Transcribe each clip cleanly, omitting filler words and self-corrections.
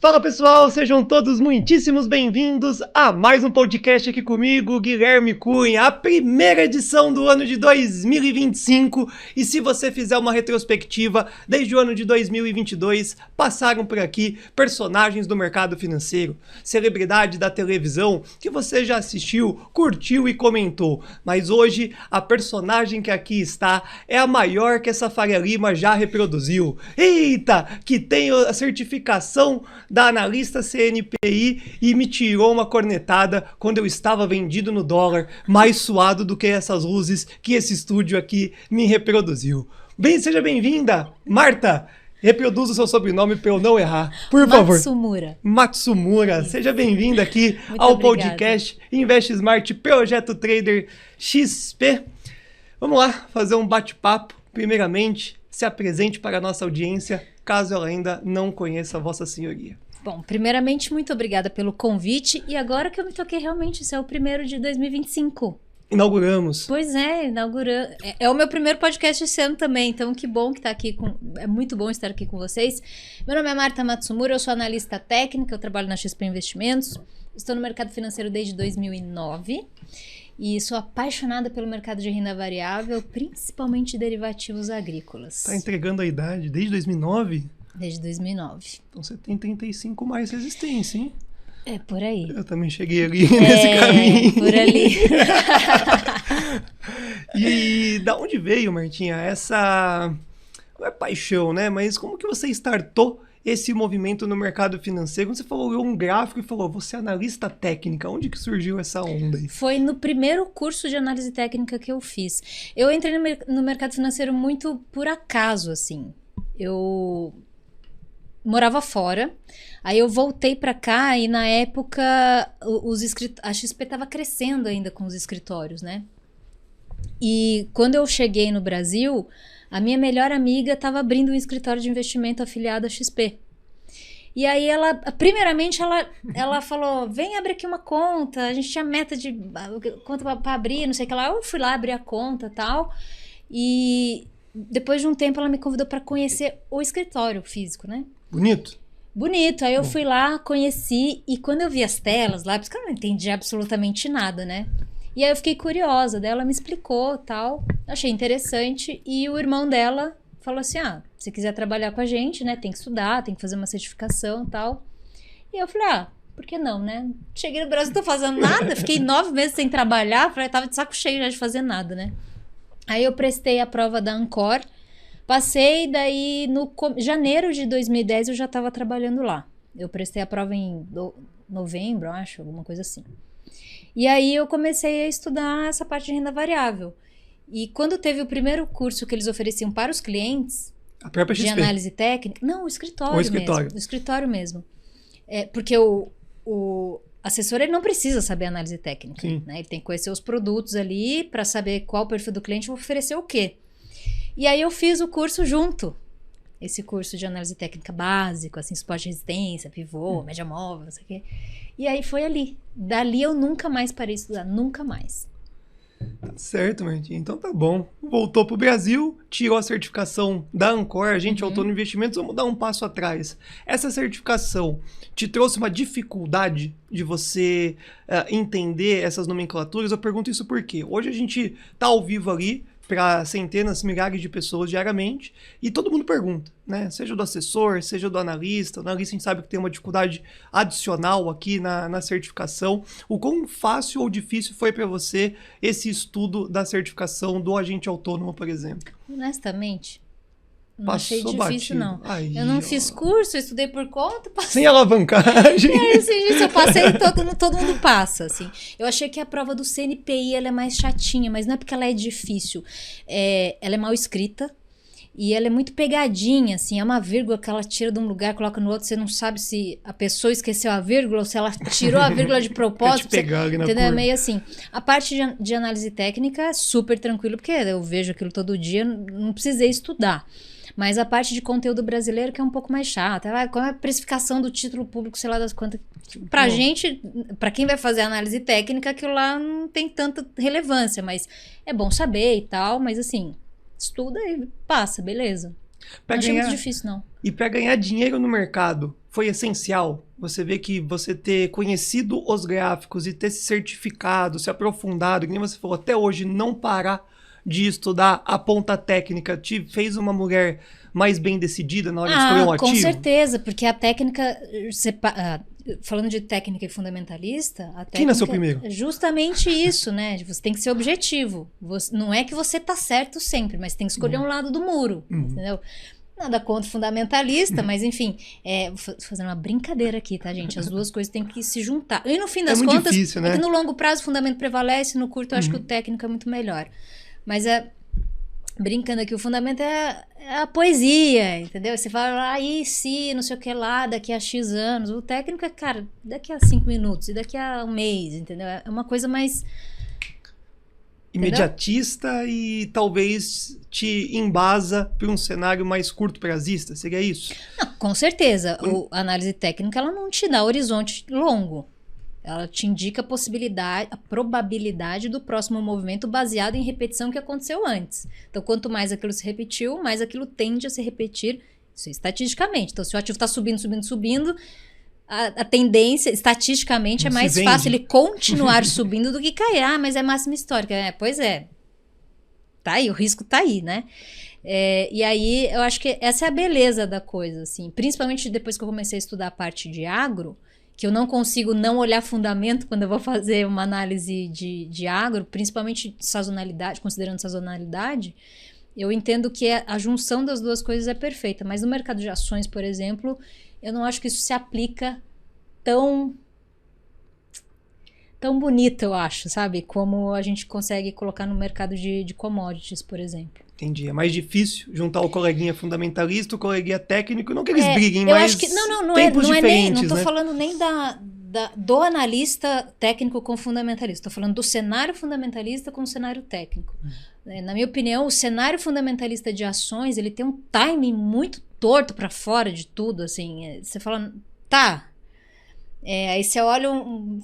Fala pessoal, sejam todos muitíssimos bem-vindos a mais um podcast aqui comigo, Guilherme Cunha, a primeira edição do ano de 2025, e se você fizer uma retrospectiva, desde o ano de 2022, passaram por aqui personagens do mercado financeiro, celebridade da televisão, que você já assistiu, curtiu e comentou, mas hoje a personagem que aqui está é a maior que essa Faria Lima já reproduziu. Eita, que tem a certificação da analista CNPI e me tirou uma cornetada quando eu estava vendido no dólar, mais suado do que essas luzes que esse estúdio aqui me reproduziu. Bem, seja bem-vinda, Marta! Reproduza o seu sobrenome para eu não errar, por favor. Matsumura. Seja bem-vinda aqui ao podcast Invest Smart Projeto Trader XP. Vamos lá, fazer um bate-papo. Primeiramente, se apresente para a nossa audiência, caso ela ainda não conheça a Vossa Senhoria. Bom, primeiramente, muito obrigada pelo convite. E agora que eu me toquei, realmente, esse é o primeiro de 2025. Inauguramos. Pois é, inaugurando. É o meu primeiro podcast esse ano também, então que bom que tá aqui. É muito bom estar aqui com vocês. Meu nome é Marta Matsumura, eu sou analista técnica, eu trabalho na XP Investimentos. Estou no mercado financeiro desde 2009 e sou apaixonada pelo mercado de renda variável, principalmente derivativos agrícolas. Tá entregando a idade desde 2009? Desde 2009. Então você tem 35 mais resistência, hein? É, por aí. Eu também cheguei ali nesse caminho. Por ali. E da onde veio, Martinha, essa... Não é paixão, né? Mas como que você startou esse movimento no mercado financeiro? Quando você falou, olhou um gráfico e falou, você é analista técnica, onde que surgiu essa onda aí? Foi no primeiro curso de análise técnica que eu fiz. Eu entrei no mercado financeiro muito por acaso, assim. Eu morava fora, aí eu voltei pra cá e na época a XP estava crescendo ainda com os escritórios, né? E quando eu cheguei no Brasil, a minha melhor amiga estava abrindo um escritório de investimento afiliado à XP. E aí primeiramente ela falou, vem abrir aqui uma conta, a gente tinha meta de conta para abrir, não sei o que lá. Eu fui lá abrir a conta e tal, e depois de um tempo ela me convidou para conhecer o escritório físico, né? Bonito? Bonito. Aí eu fui lá, conheci, e quando eu vi as telas lá, porque eu não entendi absolutamente nada, né? E aí eu fiquei curiosa, daí ela me explicou tal, achei interessante, e o irmão dela falou assim, se quiser trabalhar com a gente, né, tem que estudar, tem que fazer uma certificação e tal. E eu falei, por que não, né? Cheguei no Brasil, não tô fazendo nada, fiquei 9 meses sem trabalhar, falei, tava de saco cheio já de fazer nada, né? Aí eu prestei a prova da Ancor, passei, daí no janeiro de 2010 eu já estava trabalhando lá. Eu prestei a prova em novembro, acho, alguma coisa assim. E aí eu comecei a estudar essa parte de renda variável. E quando teve o primeiro curso que eles ofereciam para os clientes, a própria XP. De análise técnica, não, o escritório mesmo. O escritório mesmo. Porque o assessor ele não precisa saber análise técnica, né? Ele tem que conhecer os produtos ali para saber qual o perfil do cliente vai oferecer o quê. E aí eu fiz o curso junto. Esse curso de análise técnica básico, assim, suporte de resistência, pivô, média móvel, não sei o quê. E aí foi ali. Dali eu nunca mais parei de estudar, nunca mais. Tá certo, Martinha. Então tá bom. Voltou pro Brasil, tirou a certificação da Ancor, a gente Autônomo Investimentos, vamos dar um passo atrás. Essa certificação te trouxe uma dificuldade de você entender essas nomenclaturas? Eu pergunto isso porque hoje a gente tá ao vivo ali, para centenas, milhares de pessoas diariamente, e todo mundo pergunta, né? Seja do assessor, seja do analista. O analista a gente sabe que tem uma dificuldade adicional aqui na certificação. O quão fácil ou difícil foi para você esse estudo da certificação do agente autônomo, por exemplo? Honestamente, não Passou achei difícil, batido. não. Aí, eu não fiz curso, eu estudei por conta. Sem alavancagem. Eu passei, todo mundo passa, assim. Eu achei que a prova do CNPI ela é mais chatinha, mas não é porque ela é difícil. Ela é mal escrita e ela é muito pegadinha, assim. É uma vírgula que ela tira de um lugar, coloca no outro. Você não sabe se a pessoa esqueceu a vírgula ou se ela tirou a vírgula de propósito. Entendeu? É meio assim. A parte de análise técnica é super tranquilo, porque eu vejo aquilo todo dia, não precisei estudar. Mas a parte de conteúdo brasileiro que é um pouco mais chata. Qual é a precificação do título público, sei lá das quantas. Pra gente, pra quem vai fazer análise técnica, aquilo lá não tem tanta relevância, mas é bom saber e tal, mas assim, estuda e passa, beleza. Não achei muito difícil, não. E pra ganhar dinheiro no mercado, foi essencial? Você vê que você ter conhecido os gráficos e ter se certificado, se aprofundado, que nem você falou, até hoje não parar de estudar a ponta técnica, te fez uma mulher mais bem decidida na hora de escolher um ativo? Com certeza, porque a técnica, falando de técnica e fundamentalista, a técnica, quem nasceu primeiro? É justamente isso, né? Você tem que ser objetivo. Não é que você tá certo sempre, mas tem que escolher um lado do muro, entendeu? Nada contra fundamentalista, mas enfim, vou fazer uma brincadeira aqui, tá, gente? As duas coisas têm que se juntar. E no fim das contas, difícil, né? é que no longo prazo o fundamento prevalece, no curto eu acho que o técnico é muito melhor. Mas brincando aqui, o fundamento é a poesia, entendeu? Você fala, aí se, não sei o que lá, daqui a X anos. O técnico é, cara, daqui a 5 minutos e daqui a um mês, entendeu? É uma coisa mais... imediatista, entendeu? E talvez te embasa para um cenário mais curto-prazista, seria isso? Não, com certeza. A análise técnica, ela não te dá horizonte longo. Ela te indica a possibilidade, a probabilidade do próximo movimento baseado em repetição que aconteceu antes. Então, quanto mais aquilo se repetiu, mais aquilo tende a se repetir, isso estatisticamente. Então, se o ativo está subindo, a tendência, estatisticamente, é mais fácil ele continuar subindo do que cair. Ah, mas é máxima histórica. Pois é. Tá aí, o risco tá aí, né? E aí, eu acho que essa é a beleza da coisa, assim. Principalmente depois que eu comecei a estudar a parte de agro, que eu não consigo não olhar fundamento quando eu vou fazer uma análise de agro, principalmente sazonalidade, considerando sazonalidade, eu entendo que a junção das duas coisas é perfeita. Mas no mercado de ações, por exemplo, eu não acho que isso se aplica tão bonito, eu acho, sabe? Como a gente consegue colocar no mercado de commodities, por exemplo. Entendi. É mais difícil juntar o coleguinha fundamentalista, o coleguinha técnico, não que eles briguem, eu mas acho que, não tempos é nem, diferentes, não tô né? falando nem do analista técnico com fundamentalista, tô falando do cenário fundamentalista com o cenário técnico. Na minha opinião, o cenário fundamentalista de ações, ele tem um timing muito torto para fora de tudo, assim. Você fala, tá... aí você olha um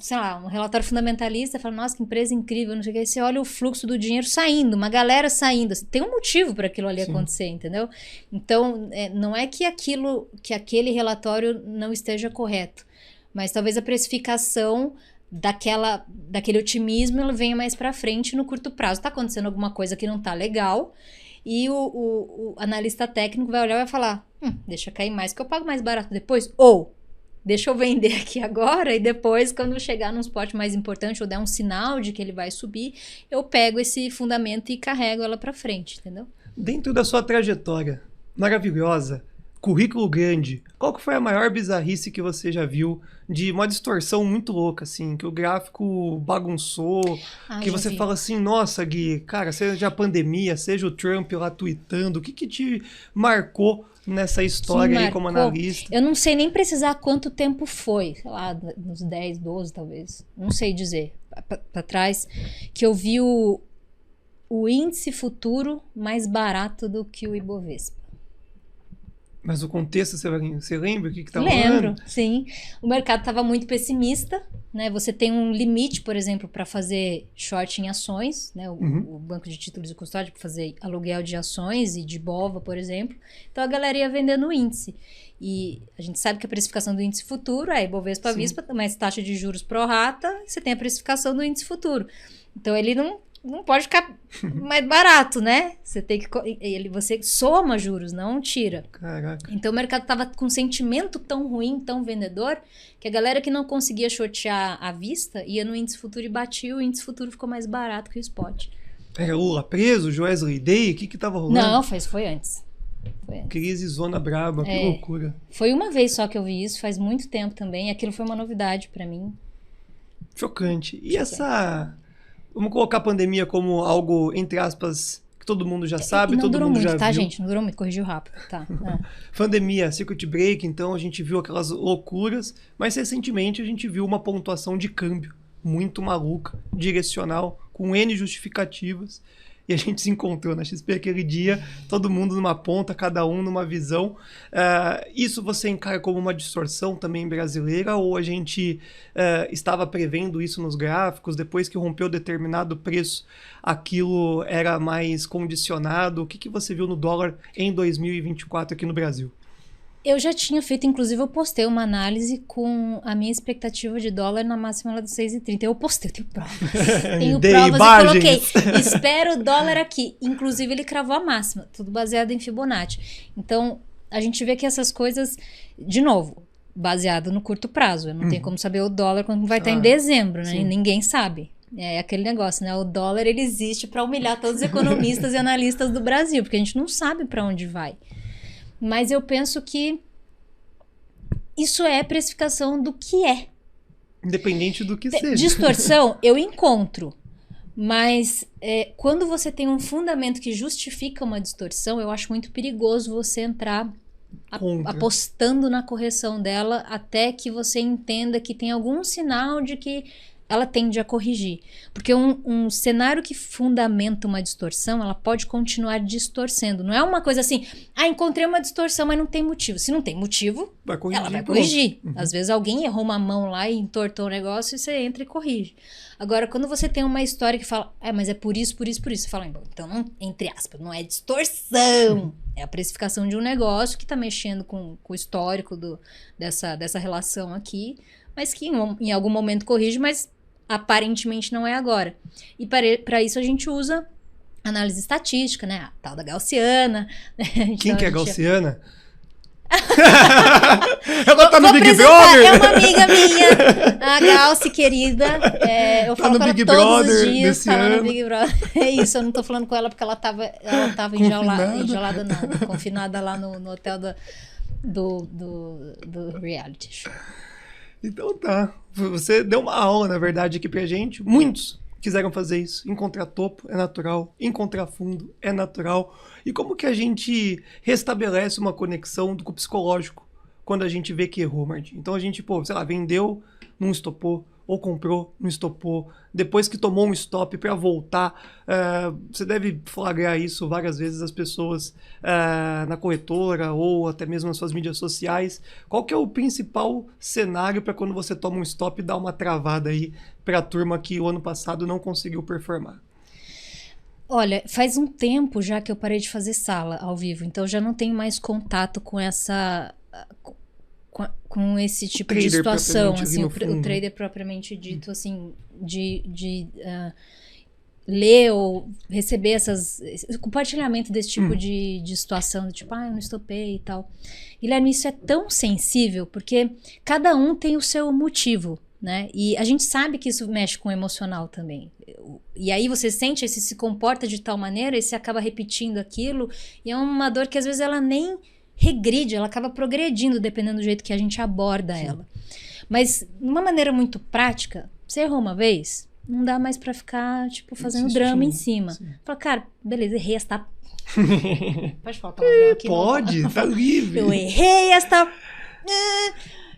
relatório fundamentalista e fala, nossa, que empresa incrível, não sei o que. Aí você olha o fluxo do dinheiro saindo, uma galera saindo. Tem um motivo para aquilo ali acontecer, entendeu? Então, não é que aquele relatório não esteja correto, mas talvez a precificação daquele otimismo ela venha mais para frente no curto prazo. Tá acontecendo alguma coisa que não tá legal e o analista técnico vai olhar e vai falar, deixa cair mais que eu pago mais barato depois. Ou deixa eu vender aqui agora e depois, quando chegar num spot mais importante ou der um sinal de que ele vai subir, eu pego esse fundamento e carrego ela para frente, entendeu? Dentro da sua trajetória maravilhosa, currículo grande, qual que foi a maior bizarrice que você já viu de uma distorção muito louca, assim, que o gráfico bagunçou, que você fala assim, nossa, Gui, cara, seja a pandemia, seja o Trump lá tweetando, o que te marcou nessa história aí como analista? Eu não sei nem precisar quanto tempo foi, sei lá, uns 10, 12 talvez, não sei dizer, para trás, que eu vi o índice futuro mais barato do que o Ibovespa. Mas o contexto, você lembra o que estava rolando? Lembro, sim. O mercado estava muito pessimista, né? Você tem um limite, por exemplo, para fazer short em ações, né? O banco de títulos de custódia para fazer aluguel de ações e de BOVA, por exemplo. Então a galera ia vendendo o índice. E a gente sabe que a precificação do índice futuro é Ibovespa Vispa, mais taxa de juros pro rata, você tem a precificação do índice futuro. Então ele não pode ficar mais barato, né? Você tem que você soma juros, não tira. Caraca. Então o mercado estava com um sentimento tão ruim, tão vendedor, que a galera que não conseguia shortear à vista ia no índice futuro e batia, o índice futuro ficou mais barato que o spot. Era Lula preso, Joesley Day, o que tava rolando? Não, foi antes. Crise zona braba, que loucura. Foi uma vez só que eu vi isso, faz muito tempo também. Aquilo foi uma novidade para mim. Chocante. E essa... Vamos colocar a pandemia como algo, entre aspas, que todo mundo já sabe, todo mundo já viu. Tá, gente? Não durou muito, corrigiu rápido. Tá. Pandemia, circuit break, então a gente viu aquelas loucuras, mas recentemente a gente viu uma pontuação de câmbio muito maluca, direcional, com N justificativas, e a gente se encontrou na XP aquele dia, todo mundo numa ponta, cada um numa visão. Isso você encara como uma distorção também brasileira, ou a gente estava prevendo isso nos gráficos, depois que rompeu determinado preço, aquilo era mais condicionado? O que você viu no dólar em 2024 aqui no Brasil? Eu já tinha feito, inclusive eu postei uma análise com a minha expectativa de dólar na máxima lá do 6,30. Eu postei, eu tenho provas. Tenho provas imagens. E coloquei, espero o dólar aqui. Inclusive ele cravou a máxima, tudo baseado em Fibonacci. Então, a gente vê que essas coisas, de novo, baseado no curto prazo. Eu não tenho como saber o dólar quando vai estar em dezembro, né? Sim. Ninguém sabe. É aquele negócio, né? O dólar, ele existe para humilhar todos os economistas e analistas do Brasil, porque a gente não sabe para onde vai. Mas eu penso que isso é precificação do que é. Independente do que seja. Distorção, eu encontro. Mas quando você tem um fundamento que justifica uma distorção, eu acho muito perigoso você entrar apostando na correção dela até que você entenda que tem algum sinal de que ela tende a corrigir. Porque um cenário que fundamenta uma distorção, ela pode continuar distorcendo. Não é uma coisa assim, encontrei uma distorção, mas não tem motivo. Se não tem motivo, vai corrigir, ela vai corrigir. Às vezes alguém errou uma mão lá e entortou o negócio e você entra e corrige. Agora, quando você tem uma história que fala, mas é por isso, você fala, então, não, entre aspas, não é distorção. É a precificação de um negócio que está mexendo com o histórico dessa relação aqui, mas que em algum momento corrige, mas aparentemente não é agora. E para isso a gente usa análise estatística, né? A tal da gaussiana. Quem que é gaussiana? Ela tá no Big Brother? É uma amiga minha, a Gaussi, querida. Eu falo com ela todos os dias, tá no Big Brother. É isso, eu não tô falando com ela porque ela tava enjaulada não, confinada lá no hotel do reality show. Então tá. Você deu uma aula, na verdade, aqui pra gente. Muitos quiseram fazer isso. Encontrar topo é natural. Encontrar fundo é natural. E como que a gente restabelece uma conexão com o psicológico quando a gente vê que errou, Martim? Então a gente, vendeu, não estopou. Ou comprou, não estopou. Depois que tomou um stop para voltar, você deve flagrar isso várias vezes as pessoas na corretora ou até mesmo nas suas mídias sociais. Qual que é o principal cenário para quando você toma um stop e dá uma travada aí para a turma que o ano passado não conseguiu performar? Olha, faz um tempo já que eu parei de fazer sala ao vivo, então eu já não tenho mais contato com com esse tipo de situação, assim, o trader propriamente dito, assim, de ler ou receber compartilhamento desse tipo de situação, tipo, eu não estopei e tal. Guilherme, isso é tão sensível, porque cada um tem o seu motivo, né? E a gente sabe que isso mexe com o emocional também. E aí você sente, você se comporta de tal maneira e você acaba repetindo aquilo, e é uma dor que às vezes ela nem regride, ela acaba progredindo dependendo do jeito que a gente aborda ela. Mas, de uma maneira muito prática, você errou uma vez, não dá mais pra ficar, fazendo drama em cima. Fala, cara, beleza, errei esta... Pode falar palavrão aqui? Pode, tá livre. Eu errei esta...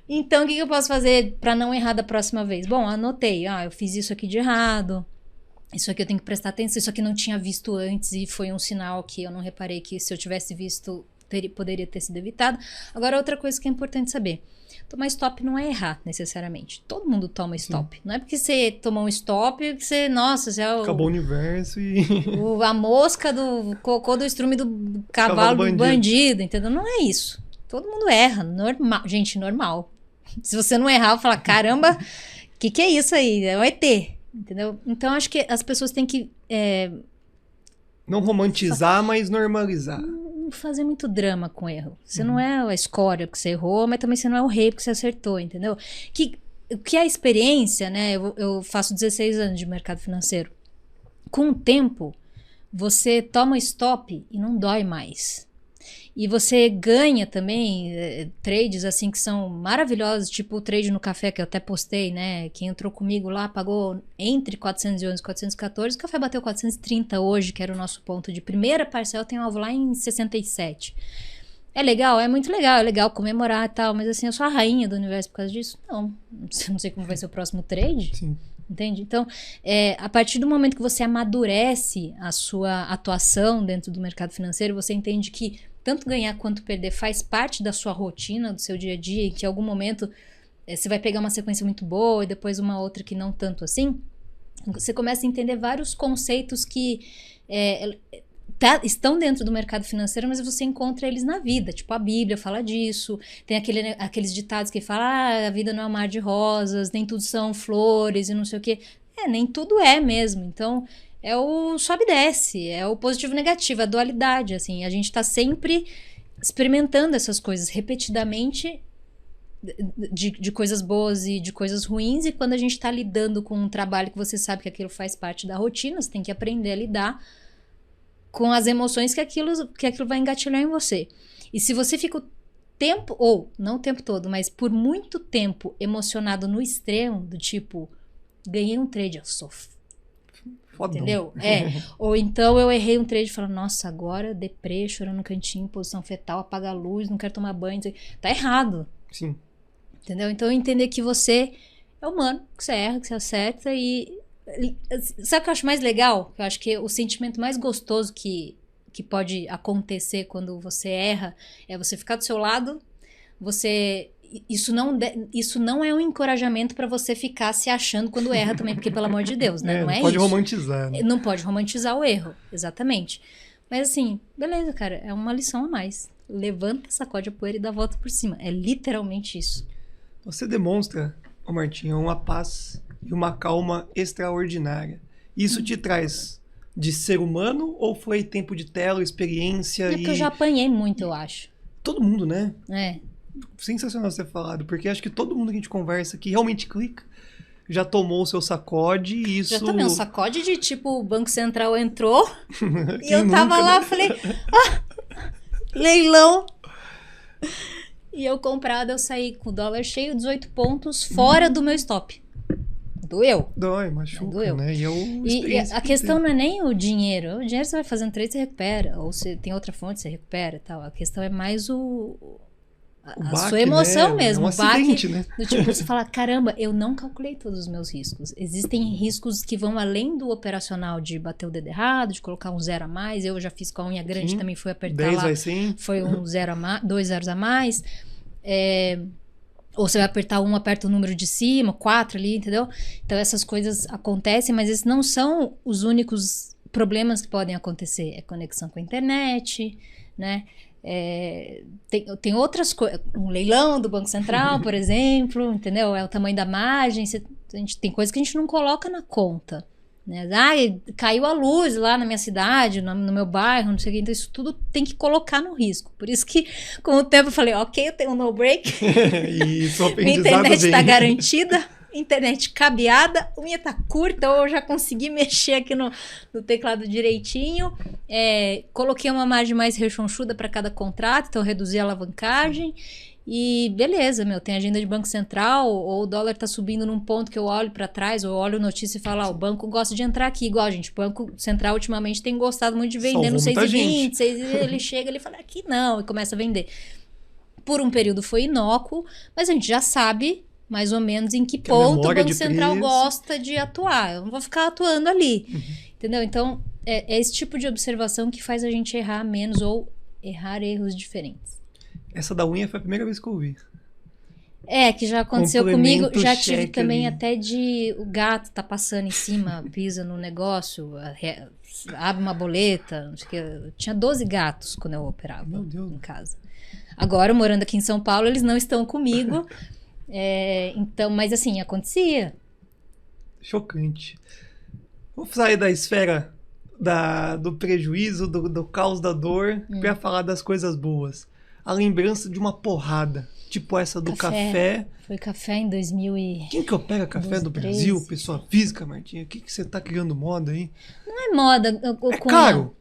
Então, o que eu posso fazer pra não errar da próxima vez? Bom, anotei, eu fiz isso aqui de errado, isso aqui eu tenho que prestar atenção, isso aqui eu não tinha visto antes e foi um sinal que eu não reparei que se eu tivesse visto... poderia ter sido evitado. Agora, outra coisa que é importante saber. Tomar stop não é errar, necessariamente. Todo mundo toma stop. Sim. Não é porque você tomou um stop que você... Nossa, você é acabou o universo e... a mosca do cocô do estrume do cavalo do bandido, entendeu? Não é isso. Todo mundo erra. Normal. Gente, normal. Se você não errar, eu falo, caramba, o que é isso aí? É um ET. Entendeu? Então, acho que as pessoas têm que... não romantizar, mas normalizar. Fazer muito drama com erro. Você não é a escória porque você errou, mas também você não é o rei porque você acertou, entendeu? O que é a experiência, né? Eu faço 16 anos de mercado financeiro. Com o tempo, você toma stop e não dói mais. E você ganha também trades assim que são maravilhosos, tipo o trade no café que eu até postei, né? Quem entrou comigo lá pagou entre 411 e 414, o café bateu 430 hoje, que era o nosso ponto de primeira parcela, tem um alvo lá em 67. É legal? É muito legal, é legal comemorar e tal, mas assim, eu sou a rainha do universo por causa disso? Não sei como vai ser o próximo trade. Sim. Entende? Então, a partir do momento que você amadurece a sua atuação dentro do mercado financeiro, você entende que tanto ganhar quanto perder faz parte da sua rotina, do seu dia a dia, e que em algum momento você vai pegar uma sequência muito boa e depois uma outra que não tanto assim. Você começa a entender vários conceitos que estão dentro do mercado financeiro, mas você encontra eles na vida. Tipo, a Bíblia fala disso. Tem aqueles ditados que falam, a vida não é um mar de rosas, nem tudo são flores e não sei o quê. Nem tudo é mesmo. Então, é o sobe e desce, é o positivo e negativo, a dualidade, assim. A gente tá sempre experimentando essas coisas repetidamente, de coisas boas e de coisas ruins, e quando a gente tá lidando com um trabalho que você sabe que aquilo faz parte da rotina, você tem que aprender a lidar com as emoções que aquilo vai engatilhar em você. E se você fica o tempo, ou não o tempo todo, mas por muito tempo emocionado no extremo, do tipo, ganhei um trade, eu sou Fodão. Entendeu? Ou então eu errei um trade e falo, nossa, agora deprê, chorando no cantinho, posição fetal, apaga a luz, não quero tomar banho. Tá errado. Sim. Entendeu? Então entender que você é humano, que você erra, que você acerta e... Sabe o que eu acho mais legal? Eu acho que o sentimento mais gostoso que pode acontecer quando você erra é você ficar do seu lado, Isso não é um encorajamento pra você ficar se achando quando erra também, porque pelo amor de Deus, né? Não é pode isso. romantizar. Né? Não pode romantizar o erro, exatamente. Mas assim, beleza, cara, é uma lição a mais. Levanta, sacode a poeira e dá a volta por cima. É literalmente isso. Você demonstra, Martinha, uma paz e uma calma extraordinária. Isso te traz de ser humano ou foi tempo de tela, experiência É porque eu já apanhei muito, eu acho. Todo mundo, né? Sensacional você ter falado, porque acho que todo mundo que a gente conversa que realmente clica já tomou o seu sacode e isso... Já tomei um sacode de tipo, o Banco Central entrou e eu nunca, tava lá, né? falei, leilão. E eu comprada, eu saí com o dólar cheio, 18 pontos, fora do meu stop. Doeu. Dói, machuca, Doeu. né? E a questão não é nem o dinheiro. O dinheiro você vai fazendo trade, você recupera. Ou você tem outra fonte, você recupera e tal. A questão é mais a baque, sua emoção né? mesmo. É um acidente, baque, né? do tipo, você fala, caramba, eu não calculei todos os meus riscos. Existem riscos que vão além do operacional de bater o dedo errado, de colocar um zero a mais. Eu já fiz com a unha grande, também fui apertar 10 lá. vai sim. Foi um zero a mais, 2 zeros a mais. Ou você vai apertar aperta o número de cima, 4 ali, entendeu? Então essas coisas acontecem, mas esses não são os únicos problemas que podem acontecer. É conexão com a internet, né? Tem outras coisas, um leilão do Banco Central, por exemplo, entendeu? É o tamanho da margem, tem coisas que a gente não coloca na conta, né? Caiu a luz lá na minha cidade, no meu bairro, não sei o que, então isso tudo tem que colocar no risco. Por isso que com o tempo eu falei, ok, eu tenho um no break, minha internet está garantida, internet cabeada, a minha tá curta, ou eu já consegui mexer aqui no teclado direitinho, coloquei uma margem mais rechonchuda para cada contrato, então reduzi a alavancagem e beleza, tem agenda de Banco Central, ou o dólar tá subindo num ponto que eu olho para trás, ou olho notícia e falo, o banco gosta de entrar aqui, igual, gente, o Banco Central ultimamente tem gostado muito de vender no 6,20, ele chega, ele fala, aqui não, e começa a vender. Por um período foi inócuo, mas a gente já sabe mais ou menos em que ponto o Banco Central gosta de atuar. Eu não vou ficar atuando ali. Entendeu? Então, é esse tipo de observação que faz a gente errar menos ou errar erros diferentes. Essa da unha foi a primeira vez que eu ouvi. Que já aconteceu comigo. Já tive também ali. até de o gato tá passando em cima, pisa no negócio, abre uma boleta, não sei o que. Eu tinha 12 gatos quando eu operava em casa. Agora, morando aqui em São Paulo, eles não estão comigo. Então, mas assim, acontecia. Chocante. Vamos sair da esfera do prejuízo, do caos, da dor, pra falar das coisas boas. A lembrança de uma porrada, tipo essa do café. Foi café em 2000 e... Quem que opera café do Brasil? Pessoa física, Martinha? O que você tá criando moda aí? Não é moda. Caro.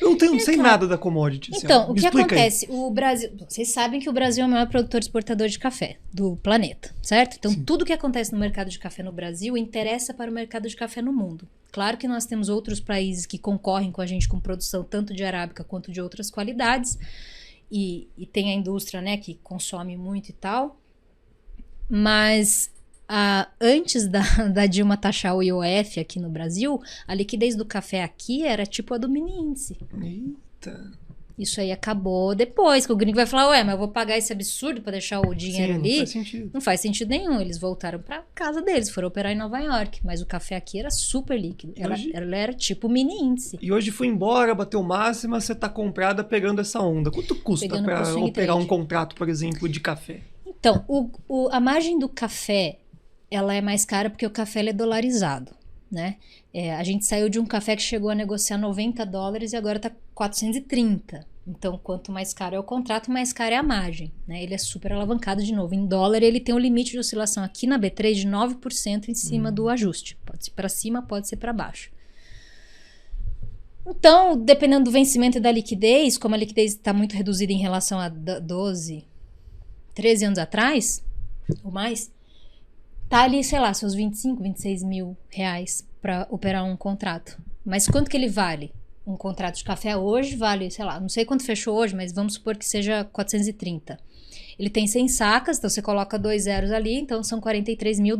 Eu não sei nada da commodity. Então, o que acontece? O Brasil, vocês sabem que o Brasil é o maior produtor e exportador de café do planeta, certo? Então, tudo que acontece no mercado de café no Brasil interessa para o mercado de café no mundo. Claro que nós temos outros países que concorrem com a gente com produção tanto de arábica quanto de outras qualidades. E tem a indústria, né, que consome muito e tal. Mas... antes da Dilma taxar o IOF aqui no Brasil, a liquidez do café aqui era tipo a do mini índice. Eita. Isso aí acabou depois, que o gringo vai falar, ué, mas eu vou pagar esse absurdo pra deixar o dinheiro ali? Não faz sentido. Não faz sentido nenhum. Eles voltaram pra casa deles, foram operar em Nova York. Mas o café aqui era super líquido. Ela era tipo mini índice. E hoje foi embora, bateu máxima, você tá comprada pegando essa onda. Quanto custa pra operar um contrato, por exemplo, de café? Então, a margem do café, ela é mais cara porque o café ele é dolarizado, né? A gente saiu de um café que chegou a negociar $90 e agora tá 430. Então, quanto mais caro é o contrato, mais cara é a margem, né? Ele é super alavancado de novo. Em dólar, ele tem um limite de oscilação aqui na B3 de 9% em cima do ajuste. Pode ser para cima, pode ser para baixo. Então, dependendo do vencimento e da liquidez, como a liquidez está muito reduzida em relação a 12, 13 anos atrás, ou mais, tá ali, sei lá, seus 25, 26 mil reais para operar um contrato. Mas quanto que ele vale? Um contrato de café hoje vale, sei lá, não sei quanto fechou hoje, mas vamos supor que seja 430. Ele tem 100 sacas, então você coloca 2 zeros ali, então são $43 mil.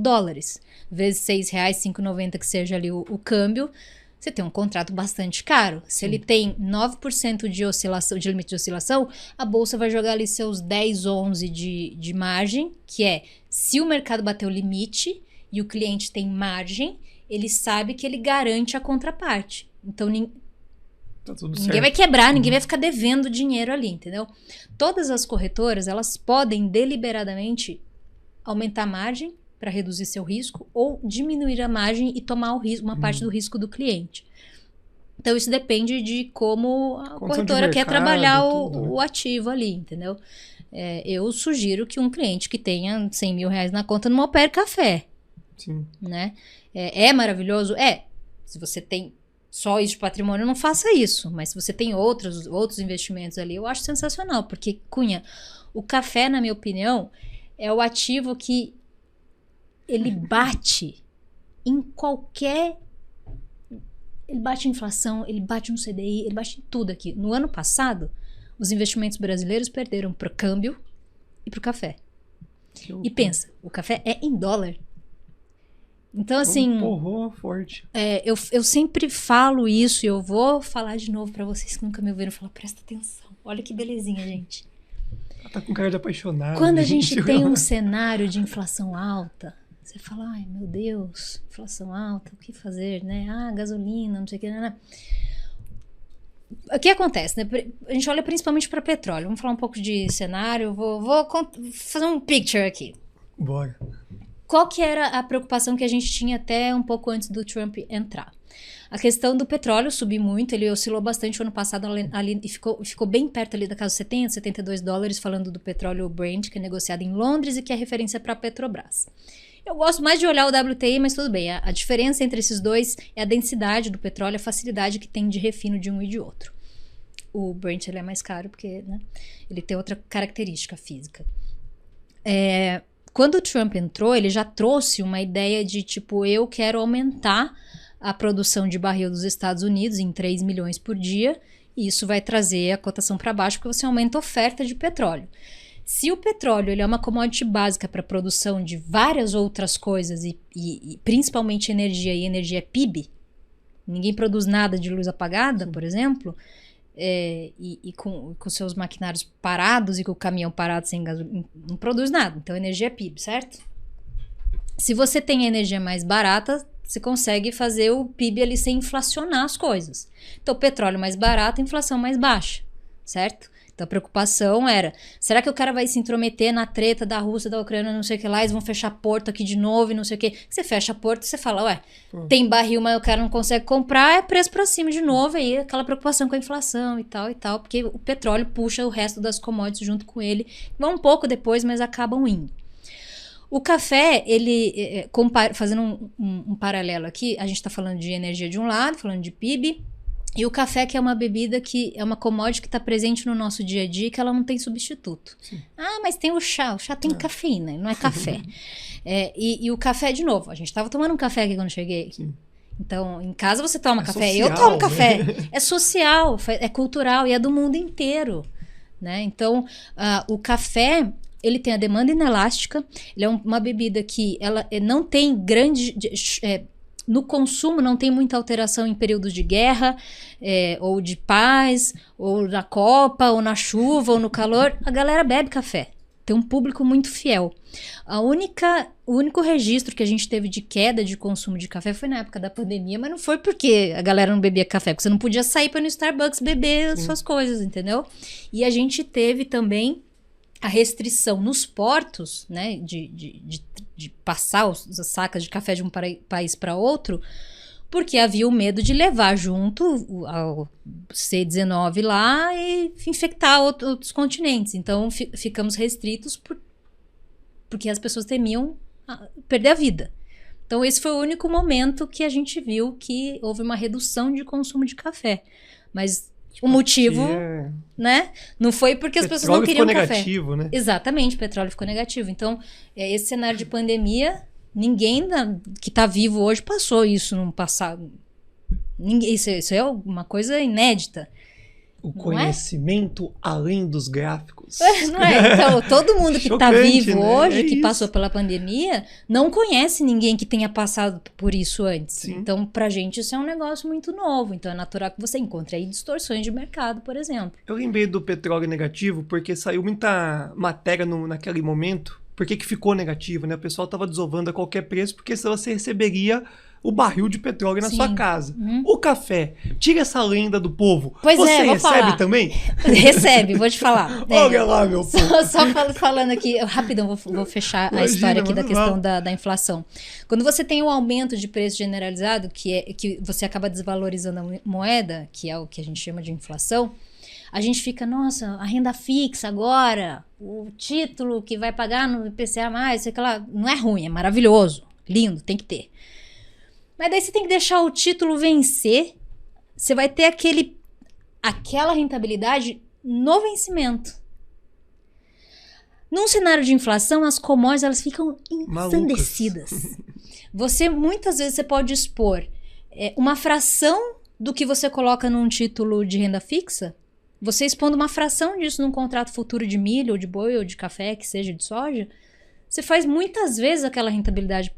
Vezes R$6, R$5,90 que seja ali o câmbio, você tem um contrato bastante caro. Se ele tem 9% de oscilação, de limite de oscilação, a bolsa vai jogar ali seus 10, 11 de margem, que é, se o mercado bater o limite e o cliente tem margem, ele sabe que ele garante a contraparte. Então, tá tudo ninguém certo. vai quebrar, ninguém vai ficar devendo dinheiro ali, entendeu? Todas as corretoras, elas podem deliberadamente aumentar a margem para reduzir seu risco ou diminuir a margem e tomar o risco, uma parte do risco do cliente. Então, isso depende de como a corretora quer trabalhar o ativo ali, entendeu? Eu sugiro que um cliente que tenha 100 mil reais na conta não opere café. Sim. Né? É maravilhoso? Se você tem só isso de patrimônio, não faça isso. Mas se você tem outros investimentos ali, eu acho sensacional. Porque, Cunha, o café, na minha opinião, é o ativo que ele bate em qualquer... Ele bate em inflação, ele bate no CDI, ele bate em tudo aqui. No ano passado, os investimentos brasileiros perderam para o câmbio e para o café. E pensa, o café é em dólar. Então, assim... Porra, forte. Eu sempre falo isso e eu vou falar de novo para vocês que nunca me ouviram falar, presta atenção. Olha que belezinha, gente. Ela tá com cara de apaixonada. Quando a gente tem um cenário de inflação alta... Você fala, ai meu Deus, inflação alta, o que fazer, né? Gasolina, não sei o que, né? O que acontece, né? A gente olha principalmente para petróleo. Vamos falar um pouco de cenário. Vou fazer um picture aqui. Bora. Qual que era a preocupação que a gente tinha até um pouco antes do Trump entrar? A questão do petróleo subir muito, ele oscilou bastante o ano passado ali e ficou bem perto ali da casa dos 70, $72, falando do petróleo Brent, que é negociado em Londres e que é referência para a Petrobras. Eu gosto mais de olhar o WTI, mas tudo bem. A diferença entre esses dois é a densidade do petróleo, a facilidade que tem de refino de um e de outro. O Brent ele é mais caro porque, né, ele tem outra característica física. Quando o Trump entrou, ele já trouxe uma ideia de tipo, eu quero aumentar a produção de barril dos Estados Unidos em 3 milhões por dia, e isso vai trazer a cotação para baixo porque você aumenta a oferta de petróleo. Se o petróleo ele é uma commodity básica para a produção de várias outras coisas, e principalmente energia e energia PIB, ninguém produz nada de luz apagada, por exemplo, e com seus maquinários parados e com o caminhão parado sem gasolina, não produz nada. Então, energia é PIB, certo? Se você tem a energia mais barata, você consegue fazer o PIB ali sem inflacionar as coisas. Então, petróleo mais barato, inflação mais baixa, certo? Então, a preocupação era, será que o cara vai se intrometer na treta da Rússia, da Ucrânia, não sei o que lá, eles vão fechar porto aqui de novo e não sei o que. Você fecha a porta e você fala, tem barril, mas o cara não consegue comprar, é preço pra cima de novo, aí aquela preocupação com a inflação e tal, porque o petróleo puxa o resto das commodities junto com ele, vão um pouco depois, mas acabam indo. O café, ele, fazendo um paralelo aqui, a gente tá falando de energia de um lado, falando de PIB, e o café, que é uma bebida que é uma commodity que está presente no nosso dia a dia, que ela não tem substituto. Sim. Mas tem o chá tem cafeína, não é café. E o café, de novo, a gente estava tomando um café aqui quando cheguei. Sim. Então, em casa você toma café, social, eu tomo café. É social, é cultural e é do mundo inteiro. Né? Então, o café, ele tem a demanda inelástica, ele é uma bebida que ela não tem grande... no consumo não tem muita alteração em períodos de guerra, ou de paz, ou na Copa, ou na chuva, ou no calor. A galera bebe café. Tem um público muito fiel. O único registro que a gente teve de queda de consumo de café foi na época da pandemia, mas não foi porque a galera não bebia café, porque você não podia sair para ir no Starbucks beber as suas coisas, entendeu? E a gente teve também a restrição nos portos, né, de passar as sacas de café de um país para outro, porque havia o medo de levar junto ao C-19 lá e infectar outros continentes. Então, ficamos restritos porque as pessoas temiam perder a vida. Então, esse foi o único momento que a gente viu que houve uma redução de consumo de café. Mas o motivo, né, não foi porque as pessoas não queriam café. Petróleo ficou negativo, né? Exatamente, o petróleo ficou negativo. Então, esse cenário de pandemia... Ninguém que está vivo hoje passou isso no passado. Isso é uma coisa inédita. O conhecimento além dos gráficos. Não é? Então, todo mundo que está vivo, né, hoje, que passou pela pandemia, não conhece ninguém que tenha passado por isso antes. Sim. Então, pra gente, isso é um negócio muito novo. Então, é natural que você encontre aí distorções de mercado, por exemplo. Eu lembrei do petróleo negativo porque saiu muita matéria naquele momento. Por que ficou negativo, né? O pessoal estava desovando a qualquer preço, porque senão você receberia o barril de petróleo na sua casa. O café, tira essa lenda do povo. Pois você vou recebe falar. Também? Recebe, vou te falar. Olha lá, meu povo. Só falando aqui, rapidão, vou fechar a história aqui da questão da inflação. Quando você tem um aumento de preço generalizado, que você acaba desvalorizando a moeda, que é o que a gente chama de inflação, a gente fica, nossa, a renda fixa agora, o título que vai pagar no IPCA+, sei lá, não é ruim, é maravilhoso, lindo, tem que ter. Mas daí você tem que deixar o título vencer, você vai ter aquela rentabilidade no vencimento. Num cenário de inflação, as commodities elas ficam ensandecidas. Muitas vezes você pode expor uma fração do que você coloca num título de renda fixa. Você expondo uma fração disso num contrato futuro de milho, ou de boi, ou de café, que seja de soja, você faz muitas vezes aquela rentabilidade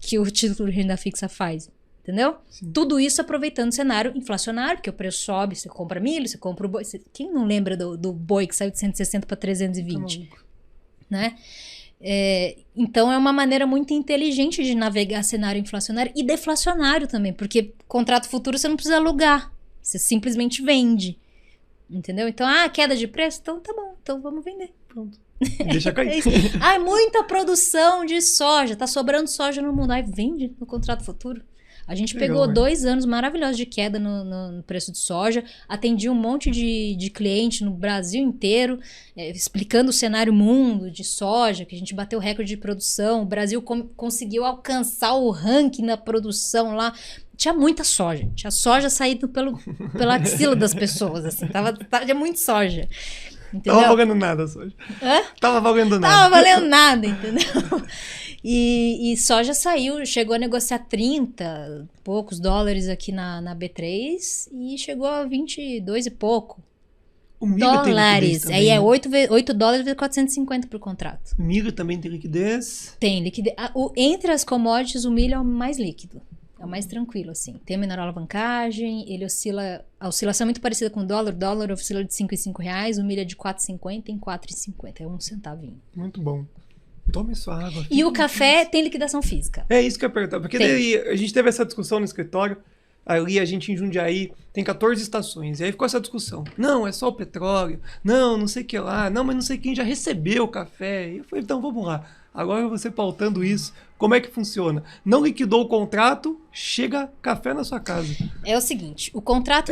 que o título de renda fixa faz, entendeu? Sim. Tudo isso aproveitando o cenário inflacionário, porque o preço sobe, você compra milho, você compra o boi. Quem não lembra do boi que saiu de 160 para 320? Né? Então é uma maneira muito inteligente de navegar cenário inflacionário e deflacionário também, porque contrato futuro você não precisa alugar, você simplesmente vende. Entendeu? Então, queda de preço? Então tá bom, então vamos vender. Pronto. Deixa cair. Muita produção de soja, tá sobrando soja no mundo. Vende no contrato futuro. A gente pegou 2 anos maravilhosos de queda no preço de soja, atendi um monte de cliente no Brasil inteiro, explicando o cenário mundo de soja, que a gente bateu recorde de produção, o Brasil conseguiu alcançar o ranking na produção lá. Tinha muita soja, tinha soja saindo pela axila das pessoas, assim, tinha muito soja. Entendeu? Tava valendo nada a soja. Tava valendo nada. Tava valendo nada, entendeu? E soja chegou a negociar 30 poucos dólares aqui na B3 e chegou a 22 e pouco. O milho dólares. Tem liquidez também, aí é 8 dólares vezes 450 por contrato. O milho também tem liquidez? Tem liquidez. Entre as commodities, o milho é o mais líquido. É o mais tranquilo, assim. Tem a menor alavancagem, a oscilação é muito parecida com o dólar oscila de 5 em 5 reais, o milho é de 4,50 em 4,50, é 1 centavinho. Muito bom. Tome sua água. E o café tem liquidação física. É isso que eu ia perguntar, porque daí a gente teve essa discussão no escritório, ali a gente em Jundiaí tem 14 estações, e aí ficou essa discussão. Não, é só o petróleo, não sei o que lá, não, mas não sei quem já recebeu o café. E eu falei, então vamos lá, agora você pautando isso, como é que funciona? Não liquidou o contrato, chega café na sua casa. É o seguinte, o contrato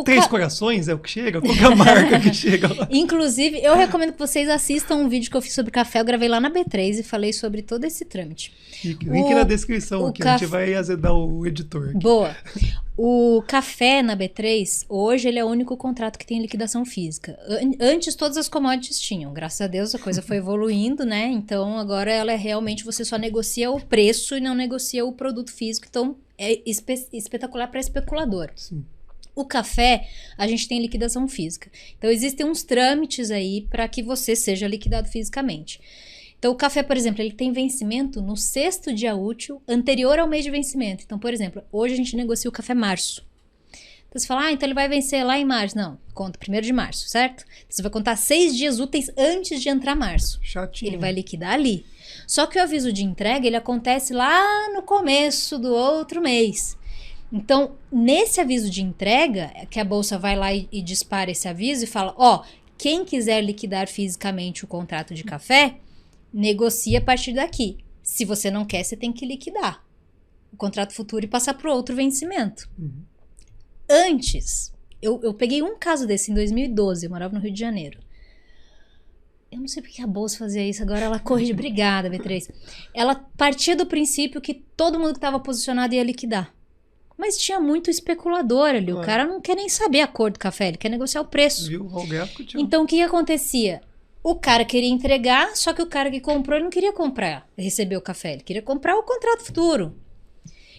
Três Corações é o que chega? Qual que é a marca que chega lá? Inclusive, eu recomendo que vocês assistam um vídeo que eu fiz sobre café, eu gravei lá na B3 e falei sobre todo esse trâmite. Link na descrição aqui, a gente vai azedar o editor aqui. Boa. O café na B3, hoje ele é o único contrato que tem liquidação física. Antes todas as commodities tinham, graças a Deus a coisa foi evoluindo, né? Então agora ela é realmente, você só negocia o preço e não negocia o produto físico, então é espetacular para especulador. Sim. O café, a gente tem liquidação física. Então existem uns trâmites aí para que você seja liquidado fisicamente. Então, o café, por exemplo, ele tem vencimento no 6º dia útil anterior ao mês de vencimento. Então, por exemplo, hoje a gente negocia o café março. Então, você fala, então ele vai vencer lá em março. Não, conta 1º de março, certo? Você vai contar 6 dias úteis antes de entrar março. Chatinho. Ele vai liquidar ali. Só que o aviso de entrega, ele acontece lá no começo do outro mês. Então, nesse aviso de entrega, que a bolsa vai lá e dispara esse aviso e fala, quem quiser liquidar fisicamente o contrato de café, negocia a partir daqui. Se você não quer, você tem que liquidar o contrato futuro e passar para o outro vencimento. Antes, eu peguei um caso desse em 2012, eu morava no Rio de Janeiro. Eu não sei porque a bolsa fazia isso, agora ela corrige. Obrigada, B3. Ela partia do princípio que todo mundo que estava posicionado ia liquidar. Mas tinha muito especulador ali. O cara não quer nem saber a cor do café, ele quer negociar o preço. Viu? Então, o que acontecia? O cara queria entregar, só que o cara que comprou, ele não queria comprar, receber o café. Ele queria comprar o contrato futuro.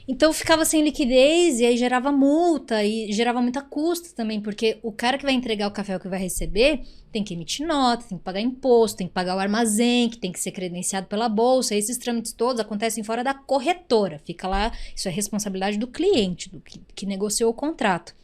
Então, ficava sem liquidez e aí gerava multa e gerava muita custa também, porque o cara que vai entregar o café, o que vai receber, tem que emitir nota, tem que pagar imposto, tem que pagar o armazém, que tem que ser credenciado pela bolsa. Esses trâmites todos acontecem fora da corretora. Fica lá, isso é responsabilidade do cliente, do que negociou o contrato.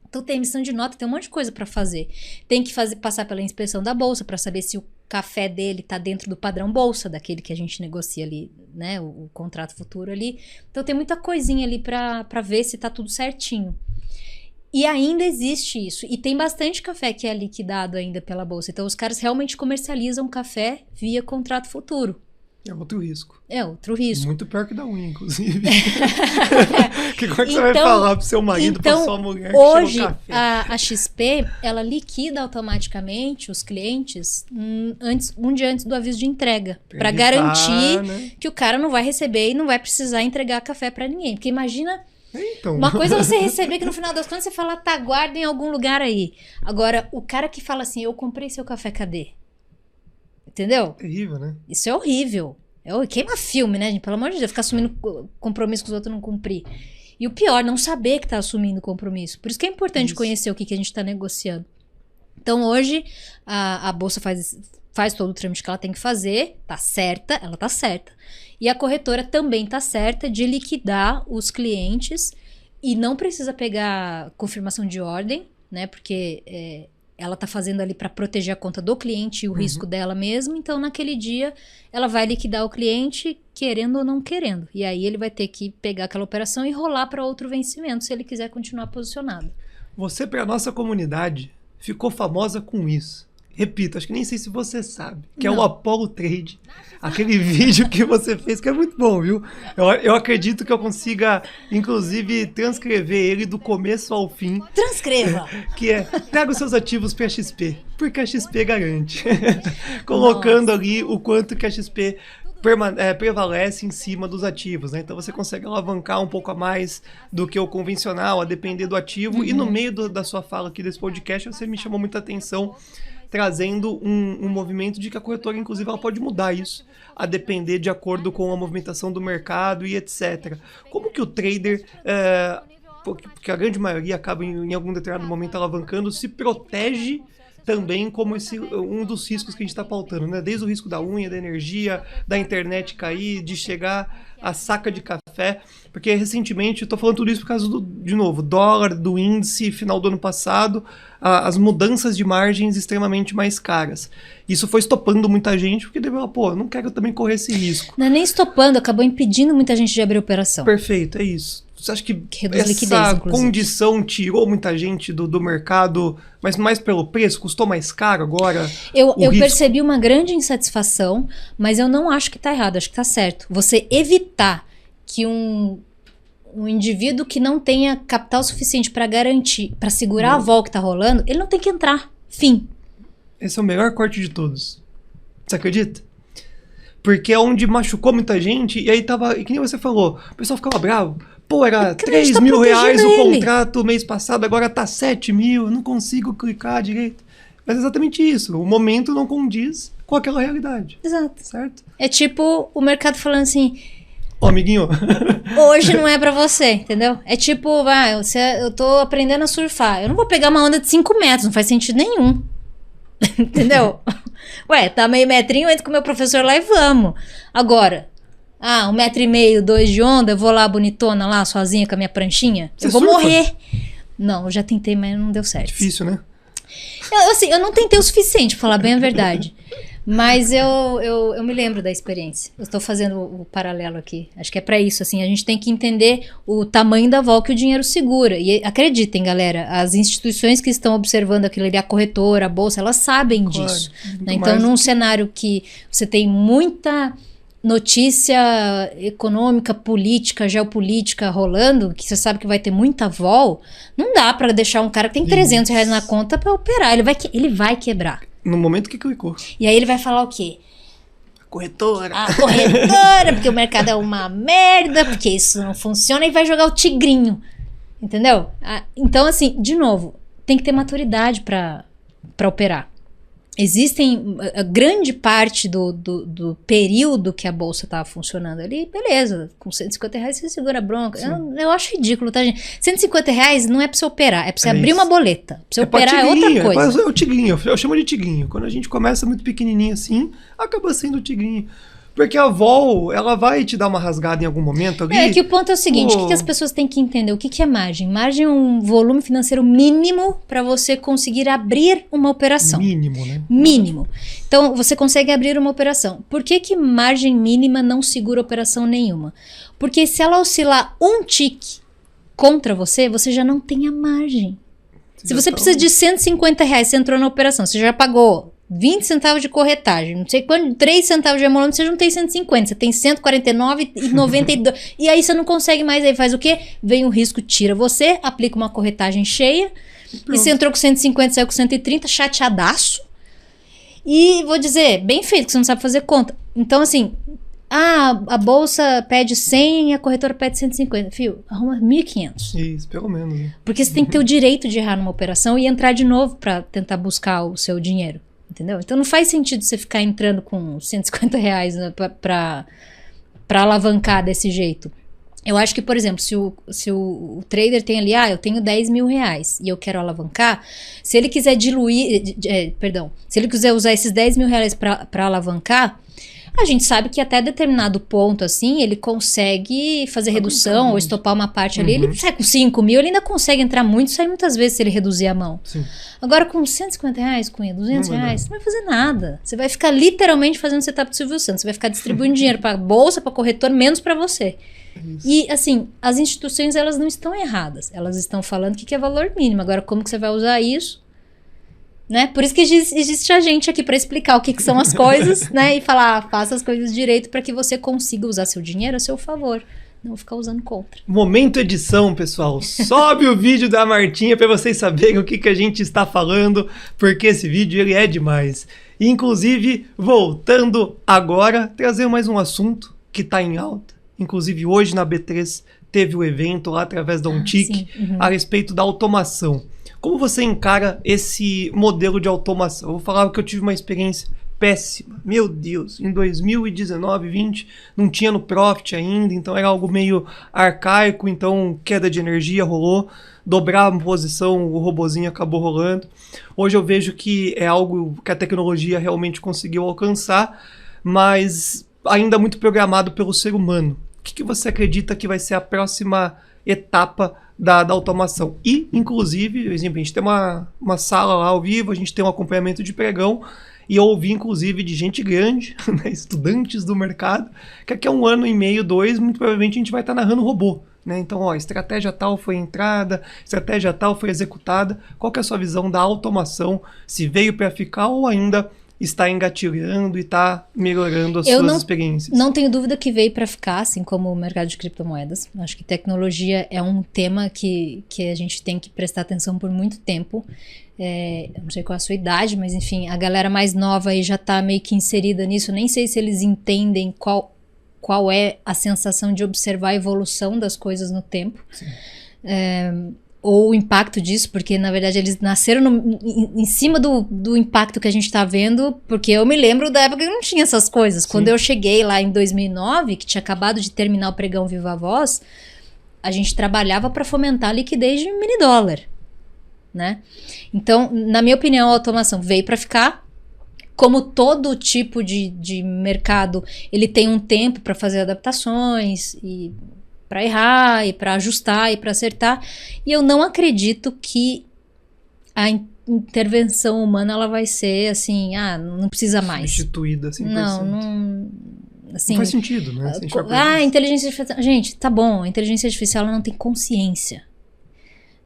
Então tem emissão de nota, tem um monte de coisa para fazer. Tem que passar pela inspeção da bolsa para saber se o café dele está dentro do padrão bolsa, daquele que a gente negocia ali, né, o contrato futuro ali. Então tem muita coisinha ali para ver se está tudo certinho. E ainda existe isso. E tem bastante café que é liquidado ainda pela bolsa. Então os caras realmente comercializam café via contrato futuro. É outro risco. É outro risco. Muito pior que da unha, inclusive. Que coisa você vai falar pro seu marido, pra sua mulher que hoje, chegou café? a XP, ela liquida automaticamente os clientes um dia antes do aviso de entrega. Para garantir, né, que o cara não vai receber e não vai precisar entregar café para ninguém. Porque imagina... Então. Uma coisa é você receber que no final das contas você fala, tá, guarda em algum lugar aí. Agora, o cara que fala assim, eu comprei seu café, cadê? Entendeu? Terrível, né? Isso é horrível. Queima filme, né, gente? Pelo amor de Deus, ficar assumindo compromisso que os outros não cumprir. E o pior, não saber que tá assumindo compromisso. Por isso que é importante conhecer o que a gente tá negociando. Então, hoje, a bolsa faz todo o trâmite que ela tem que fazer, tá certa, ela tá certa. E a corretora também tá certa de liquidar os clientes e não precisa pegar confirmação de ordem, né, porque... ela tá fazendo ali para proteger a conta do cliente e o risco dela mesmo. Então, naquele dia, ela vai liquidar o cliente querendo ou não querendo. E aí, ele vai ter que pegar aquela operação e rolar para outro vencimento, se ele quiser continuar posicionado. Você, para nossa comunidade, ficou famosa com isso. Repito, acho que nem sei se você sabe, que não. É o Apollo Trade. Aquele vídeo que você fez, que é muito bom, viu? Eu acredito que eu consiga, inclusive, transcrever ele do começo ao fim. Transcreva! Que é, traga os seus ativos para a XP, porque a XP garante. Colocando ali o quanto que a XP prevalece em cima dos ativos, né? Então você consegue alavancar um pouco a mais do que o convencional, a depender do ativo. E no meio da sua fala aqui desse podcast, você me chamou muita atenção, trazendo um movimento de que a corretora, inclusive, ela pode mudar isso, a depender de acordo com a movimentação do mercado e etc. Como que o trader, porque a grande maioria acaba em algum determinado momento alavancando, se protege também como um dos riscos que a gente está pautando, né? Desde o risco da unha, da energia, da internet cair, de chegar a saca de café, porque recentemente, eu tô falando tudo isso por causa de novo, dólar, do índice, final do ano passado, as mudanças de margens extremamente mais caras. Isso foi estopando muita gente, porque deve falar, eu não quero também correr esse risco. Não é nem estopando, acabou impedindo muita gente de abrir operação. Perfeito, é isso. Você acha que reduz essa liquidez, condição tirou muita gente do mercado, mas mais pelo preço? Custou mais caro agora? Eu percebi uma grande insatisfação, mas eu não acho que tá errado, acho que tá certo. Você evitar que um indivíduo que não tenha capital suficiente para garantir, para segurar a vol que tá rolando, ele não tem que entrar. Fim. Esse é o melhor corte de todos. Você acredita? Porque é onde machucou muita gente, e aí tava, e que nem você falou, o pessoal ficava bravo. Era 3 mil reais o contrato mês passado, agora tá 7 mil, eu não consigo clicar direito. Mas é exatamente isso, o momento não condiz com aquela realidade. Exato. Certo? É tipo o mercado falando assim... amiguinho. Hoje não é pra você, entendeu? É tipo, eu tô aprendendo a surfar, eu não vou pegar uma onda de 5 metros, não faz sentido nenhum. Entendeu? Ué, tá meio metrinho, entra com o meu professor lá e vamos. Agora, 1,5 m, 2 de onda, eu vou lá bonitona lá, sozinha com a minha pranchinha. Você eu vou surfa? morrer. Não, eu já tentei, mas não deu certo. Difícil, né? Eu não tentei o suficiente, pra falar bem a verdade. Mas eu me lembro da experiência. Eu estou fazendo o paralelo aqui. Acho que é pra isso, assim. A gente tem que entender o tamanho da vol que o dinheiro segura. E acreditem, galera, as instituições que estão observando aquilo ali, a corretora, a bolsa, elas sabem disso. Né? Então, num cenário que você tem muita notícia econômica, política, geopolítica rolando, que você sabe que vai ter muita vol, não dá pra deixar um cara que tem R$300 na conta pra operar. Ele vai quebrar. No momento que clicou. E aí ele vai falar o quê? Corretora. A corretora, porque o mercado é uma merda, porque isso não funciona, e vai jogar o tigrinho. Entendeu? Então, assim, de novo, tem que ter maturidade pra operar. Existem a grande parte do período que a bolsa estava funcionando ali, beleza, com R$150 você segura a bronca. Eu acho ridículo, tá, gente? R$150 não é pra você operar, é pra você abrir uma boleta. Pra você operar é outra coisa. É o tigrinho, eu chamo de tigrinho. Quando a gente começa muito pequenininho assim, acaba sendo o tigrinho. Porque a vol, ela vai te dar uma rasgada em algum momento ali. Que o ponto é o seguinte, o que as pessoas têm que entender? O que é margem? Margem é um volume financeiro mínimo para você conseguir abrir uma operação. Mínimo, né? Mínimo. Então, você consegue abrir uma operação. Por que margem mínima não segura operação nenhuma? Porque se ela oscilar um tique contra você, você já não tem a margem. Se você precisa de R$150, você entrou na operação, você já pagou 20 centavos de corretagem, não sei quanto, 3 centavos de emolumento, você não tem 150, você tem 149,92. E aí você não consegue mais, aí faz o quê? Vem o risco, tira você, aplica uma corretagem cheia, e você entrou com 150, saiu com 130, chateadaço. E vou dizer, bem feito, que você não sabe fazer conta. Então, assim, a bolsa pede 100 e a corretora pede 150. Fio, arruma 1.500. Isso, pelo menos. Né? Porque você tem que ter o direito de errar numa operação e entrar de novo para tentar buscar o seu dinheiro. Entendeu? Então não faz sentido você ficar entrando com R$150, né, pra alavancar desse jeito. Eu acho que, por exemplo, se o trader tem ali, eu tenho R$10.000 e eu quero alavancar, se ele quiser se ele quiser usar esses R$10.000 para alavancar, a gente sabe que até determinado ponto, assim, ele consegue fazer redução ou estopar uma parte ali. Ele sai com 5.000, ele ainda consegue entrar muito, sai muitas vezes se ele reduzir a mão. Sim. Agora, com R$150, Cunha, R$200, você não vai fazer nada. Você vai ficar literalmente fazendo setup do Silvio Santos. Você vai ficar distribuindo dinheiro para bolsa, para corretor, menos para você. Isso. E, assim, as instituições, elas não estão erradas. Elas estão falando que é valor mínimo. Agora, como que você vai usar isso? Né? Por isso que existe a gente aqui para explicar o que são as coisas, né? E falar, faça as coisas direito para que você consiga usar seu dinheiro a seu favor, não ficar usando contra. Momento edição, pessoal. Sobe o vídeo da Martinha para vocês saberem o que a gente está falando, porque esse vídeo ele é demais. Inclusive, voltando agora, trazer mais um assunto que está em alta. Inclusive, hoje na B3 teve o evento lá através da Untic a respeito da automação. Como você encara esse modelo de automação? Eu vou falar que eu tive uma experiência péssima. Meu Deus, em 2019, 20, não tinha no Profit ainda, então era algo meio arcaico, então queda de energia rolou, dobrar a posição, o robozinho acabou rolando. Hoje eu vejo que é algo que a tecnologia realmente conseguiu alcançar, mas ainda muito programado pelo ser humano. O que você acredita que vai ser a próxima etapa da automação? E, inclusive, por exemplo, a gente tem uma sala lá ao vivo, a gente tem um acompanhamento de pregão, e eu ouvi, inclusive, de gente grande, né, estudantes do mercado, que daqui a 1 ano e meio, 2, muito provavelmente a gente vai estar narrando robô. Né? Então, estratégia tal foi entrada, estratégia tal foi executada. Qual que é a sua visão da automação? Se veio para ficar ou ainda está engatilhando e está melhorando as suas experiências? Não tenho dúvida que veio para ficar, assim como o mercado de criptomoedas. Acho que tecnologia é um tema que a gente tem que prestar atenção por muito tempo. Eu não sei qual é a sua idade, mas enfim, a galera mais nova aí já está meio que inserida nisso. Nem sei se eles entendem qual é a sensação de observar a evolução das coisas no tempo. Ou o impacto disso, porque na verdade eles nasceram em cima do impacto que a gente está vendo, porque eu me lembro da época que não tinha essas coisas. Sim. Quando eu cheguei lá em 2009, que tinha acabado de terminar o pregão Viva Voz, a gente trabalhava para fomentar a liquidez de mini dólar, né? Então, na minha opinião, a automação veio para ficar. como todo tipo de mercado, ele tem um tempo para fazer adaptações e para errar e para ajustar e para acertar. E eu não acredito que a intervenção humana ela vai ser assim, não precisa mais. Substituída, assim. Não, assim, não faz sentido, né? Inteligência artificial... Gente, tá bom, a inteligência artificial ela não tem consciência.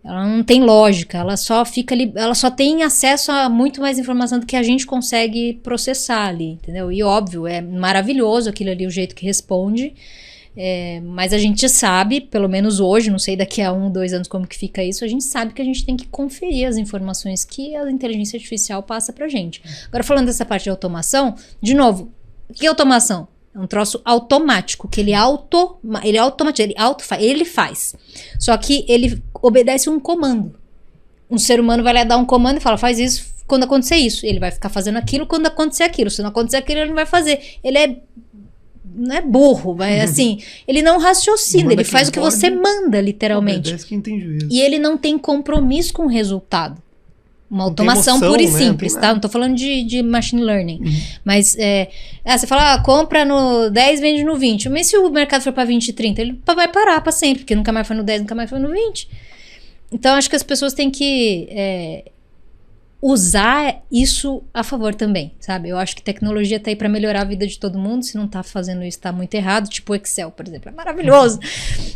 Ela não tem lógica, ela só fica ali, ela só tem acesso a muito mais informação do que a gente consegue processar ali, entendeu? E óbvio, é maravilhoso aquilo ali, o jeito que responde, mas a gente sabe, pelo menos hoje, não sei daqui a 1, 2 anos como que fica isso, a gente sabe que a gente tem que conferir as informações que a inteligência artificial passa pra gente. Agora, falando dessa parte de automação, de novo, o que é automação? É um troço automático, que ele automatiza, ele faz. Só que ele obedece um comando. Um ser humano vai lá dar um comando e fala, faz isso quando acontecer isso. Ele vai ficar fazendo aquilo quando acontecer aquilo. Se não acontecer aquilo, ele não vai fazer. Ele não é burro, mas assim, ele não raciocina, ele faz o que você manda, literalmente. Obedece quem tem juízo. E ele não tem compromisso com o resultado. Uma automação pura e simples, tá? Não tô falando de machine learning. Mas você fala, compra no 10, vende no 20. Mas se o mercado for para 20 e 30, ele vai parar para sempre, porque nunca mais foi no 10, nunca mais foi no 20. Então, acho que as pessoas têm que usar isso a favor também, sabe? Eu acho que tecnologia tá aí para melhorar a vida de todo mundo. Se não tá fazendo isso, tá muito errado. Tipo o Excel, por exemplo, é maravilhoso.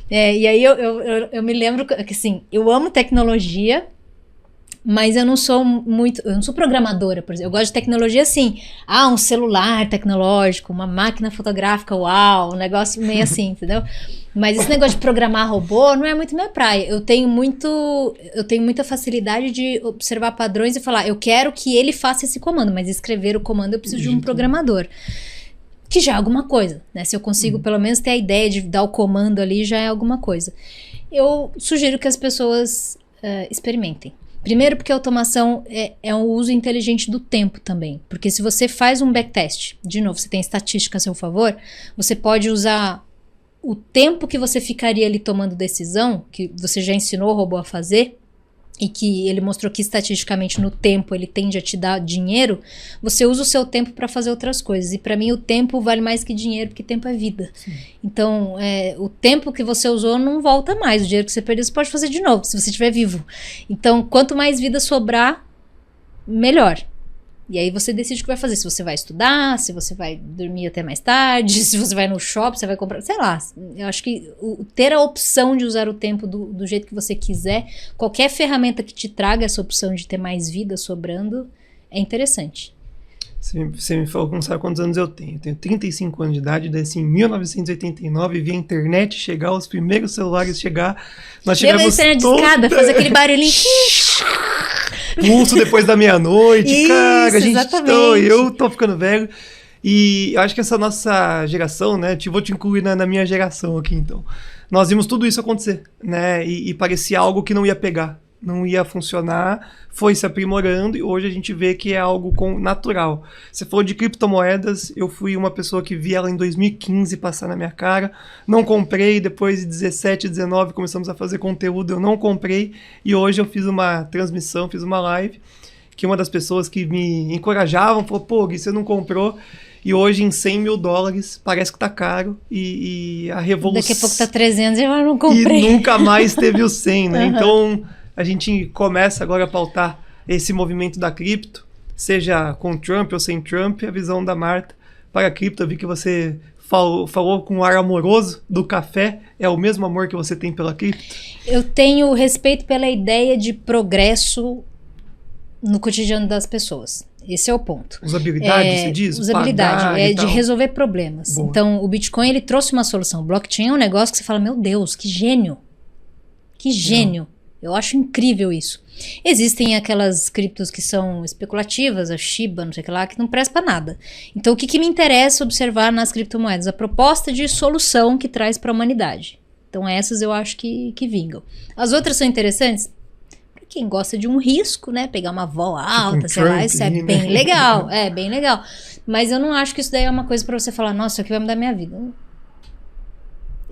E aí eu me lembro que, assim, eu amo tecnologia, mas eu não sou programadora, por exemplo. Eu gosto de tecnologia assim. Um celular tecnológico, uma máquina fotográfica, uau, um negócio meio assim, entendeu? Mas esse negócio de programar robô não é muito minha praia. Eu tenho muita facilidade de observar padrões e falar, eu quero que ele faça esse comando, mas escrever o comando eu preciso de um programador. Que já é alguma coisa, né? Se eu consigo pelo menos ter a ideia de dar o comando ali, já é alguma coisa. Eu sugiro que as pessoas experimentem. Primeiro porque a automação é um uso inteligente do tempo também. Porque se você faz um backtest, de novo, você tem estatística a seu favor, você pode usar o tempo que você ficaria ali tomando decisão, que você já ensinou o robô a fazer, e que ele mostrou que estatisticamente no tempo ele tende a te dar dinheiro, você usa o seu tempo para fazer outras coisas. E para mim o tempo vale mais que dinheiro, porque tempo é vida. Sim. Então, o tempo que você usou não volta mais. O dinheiro que você perdeu você pode fazer de novo, se você estiver vivo. Então, quanto mais vida sobrar, melhor. E aí você decide o que vai fazer. Se você vai estudar, se você vai dormir até mais tarde, se você vai no shopping, você vai comprar... Sei lá. Eu acho que ter a opção de usar o tempo do jeito que você quiser, qualquer ferramenta que te traga essa opção de ter mais vida sobrando, é interessante. Você me falou que não sabe quantos anos eu tenho. Eu tenho 35 anos de idade, daí assim, em 1989, vi a internet chegar, os primeiros celulares chegar. Nós tivemos a internet de escada, fazer aquele barulhinho... Pulso depois da meia-noite, isso, cara, eu tô ficando velho. E eu acho que essa nossa geração, né, vou te incluir na minha geração aqui, então. Nós vimos tudo isso acontecer, né, e parecia algo que não ia pegar, não ia funcionar, foi se aprimorando e hoje a gente vê que é algo natural. Você falou de criptomoedas, eu fui uma pessoa que vi ela em 2015 passar na minha cara, não comprei, depois de 17, 19 começamos a fazer conteúdo, eu não comprei e hoje eu fiz uma transmissão, fiz uma live, que uma das pessoas que me encorajavam falou, pô, Gui, você não comprou, e hoje em $100 mil parece que tá caro e a revolução... Daqui a pouco tá 300 e eu não comprei. E nunca mais teve o 100, né? Então... A gente começa agora a pautar esse movimento da cripto, seja com Trump ou sem Trump, a visão da Marta para a cripto. Eu vi que você falou com um ar amoroso do café, é o mesmo amor que você tem pela cripto? Eu tenho respeito pela ideia de progresso no cotidiano das pessoas. Esse é o ponto. Usabilidade, você diz? Usabilidade, de resolver problemas. Boa. Então, o Bitcoin, ele trouxe uma solução. O blockchain é um negócio que você fala, meu Deus, que gênio. Que gênio. Não. Eu acho incrível isso. Existem aquelas criptos que são especulativas, a Shiba, não sei o que lá, que não presta pra nada. Então, o que me interessa observar nas criptomoedas? A proposta de solução que traz para a humanidade. Então, essas eu acho que vingam. As outras são interessantes? Para quem gosta de um risco, né? Pegar uma vol alta, sei lá, isso é bem legal. É, bem legal. Mas eu não acho que isso daí é uma coisa para você falar, nossa, isso aqui vai mudar minha vida.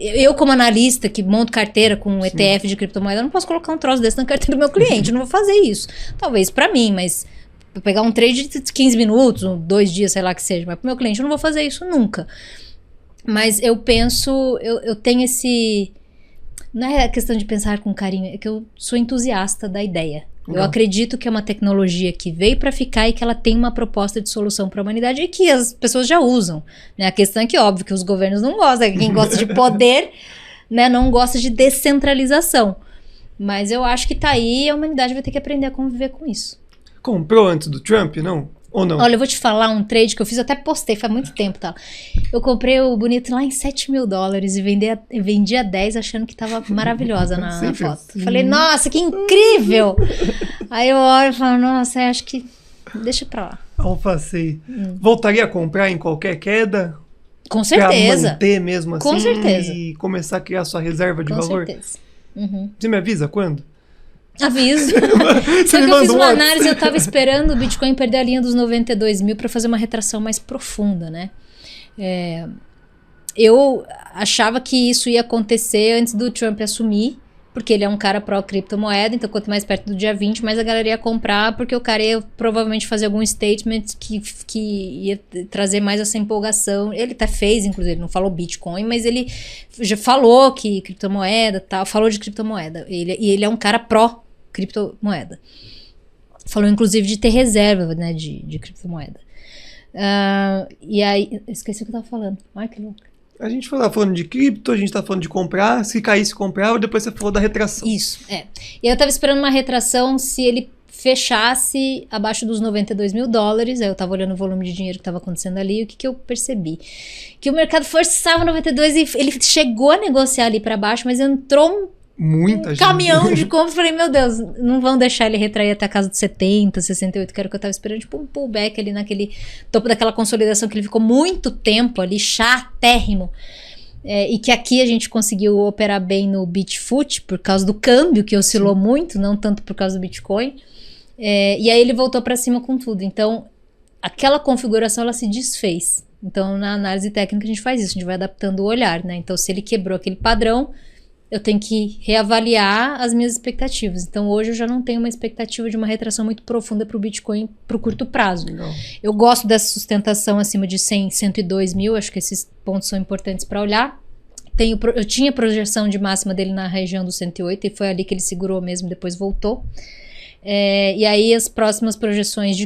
Eu, como analista que monto carteira com ETF de criptomoeda, eu não posso colocar um troço desse na carteira do meu cliente. Eu não vou fazer isso. Talvez para mim, mas Pra pegar um trade de 15 minutos, 2 dias, sei lá que seja. Mas pro meu cliente eu não vou fazer isso nunca. Mas eu penso, eu tenho esse... Não é questão de pensar com carinho, é que eu sou entusiasta da ideia. Eu acredito que é uma tecnologia que veio para ficar e que ela tem uma proposta de solução para a humanidade e que as pessoas já usam. Né? A questão é que, óbvio, que os governos não gostam. Quem gosta de poder, né, não gosta de descentralização. Mas eu acho que tá aí e a humanidade vai ter que aprender a conviver com isso. Comprou antes do Trump, não? Ou não? Olha, eu vou te falar um trade que eu fiz, eu até postei, faz muito tempo, tá? Eu comprei o bonito lá em $7.000 e vendi a 10 achando que tava maravilhosa na foto. Assim. Falei, nossa, que incrível! Aí eu olho e falo, nossa, acho que deixa pra lá. Alfacei. Voltaria a comprar em qualquer queda? Com certeza. Pra manter mesmo assim? Com certeza. E começar a criar sua reserva de Com valor? certeza. Uhum. Você me avisa quando? Aviso. Só que eu fiz uma análise, eu tava esperando o Bitcoin perder a linha dos 92 mil para fazer uma retração mais profunda, né? Eu achava que isso ia acontecer antes do Trump assumir, porque ele é um cara pró-criptomoeda, então quanto mais perto do dia 20, mais a galera ia comprar, porque o cara ia provavelmente fazer algum statement que ia trazer mais essa empolgação. Ele até fez, inclusive, ele não falou Bitcoin, mas ele já falou que criptomoeda, tal, falou de criptomoeda. E ele é um cara pró-criptomoeda. Falou, inclusive, de ter reserva, né, de criptomoeda. E aí, esqueci o que eu tava falando. Ai, que louco. A gente falando de cripto, a gente tá falando de comprar, se caísse comprava, depois você falou da retração. Isso, E aí eu tava esperando uma retração se ele fechasse abaixo dos 92 mil dólares, aí eu tava olhando o volume de dinheiro que tava acontecendo ali, e o que eu percebi? Que o mercado forçava 92 e ele chegou a negociar ali pra baixo, mas entrou muita gente. Caminhão de compra, falei, meu Deus, não vão deixar ele retrair até a casa dos 70, 68, que era o que eu tava esperando, tipo um pullback ali naquele topo daquela consolidação que ele ficou muito tempo ali, chatérrimo, e que aqui a gente conseguiu operar bem no Bitfoot, por causa do câmbio, que oscilou muito, não tanto por causa do Bitcoin, e aí ele voltou pra cima com tudo, então aquela configuração ela se desfez, então na análise técnica a gente faz isso, a gente vai adaptando o olhar, né, então se ele quebrou aquele padrão, eu tenho que reavaliar as minhas expectativas. Então, hoje eu já não tenho uma expectativa de uma retração muito profunda para o Bitcoin para o curto prazo. Não. Eu gosto dessa sustentação acima de 100, 102 mil. Acho que esses pontos são importantes para olhar. Eu tinha projeção de máxima dele na região do 108 e foi ali que ele segurou mesmo, depois voltou. E aí as próximas projeções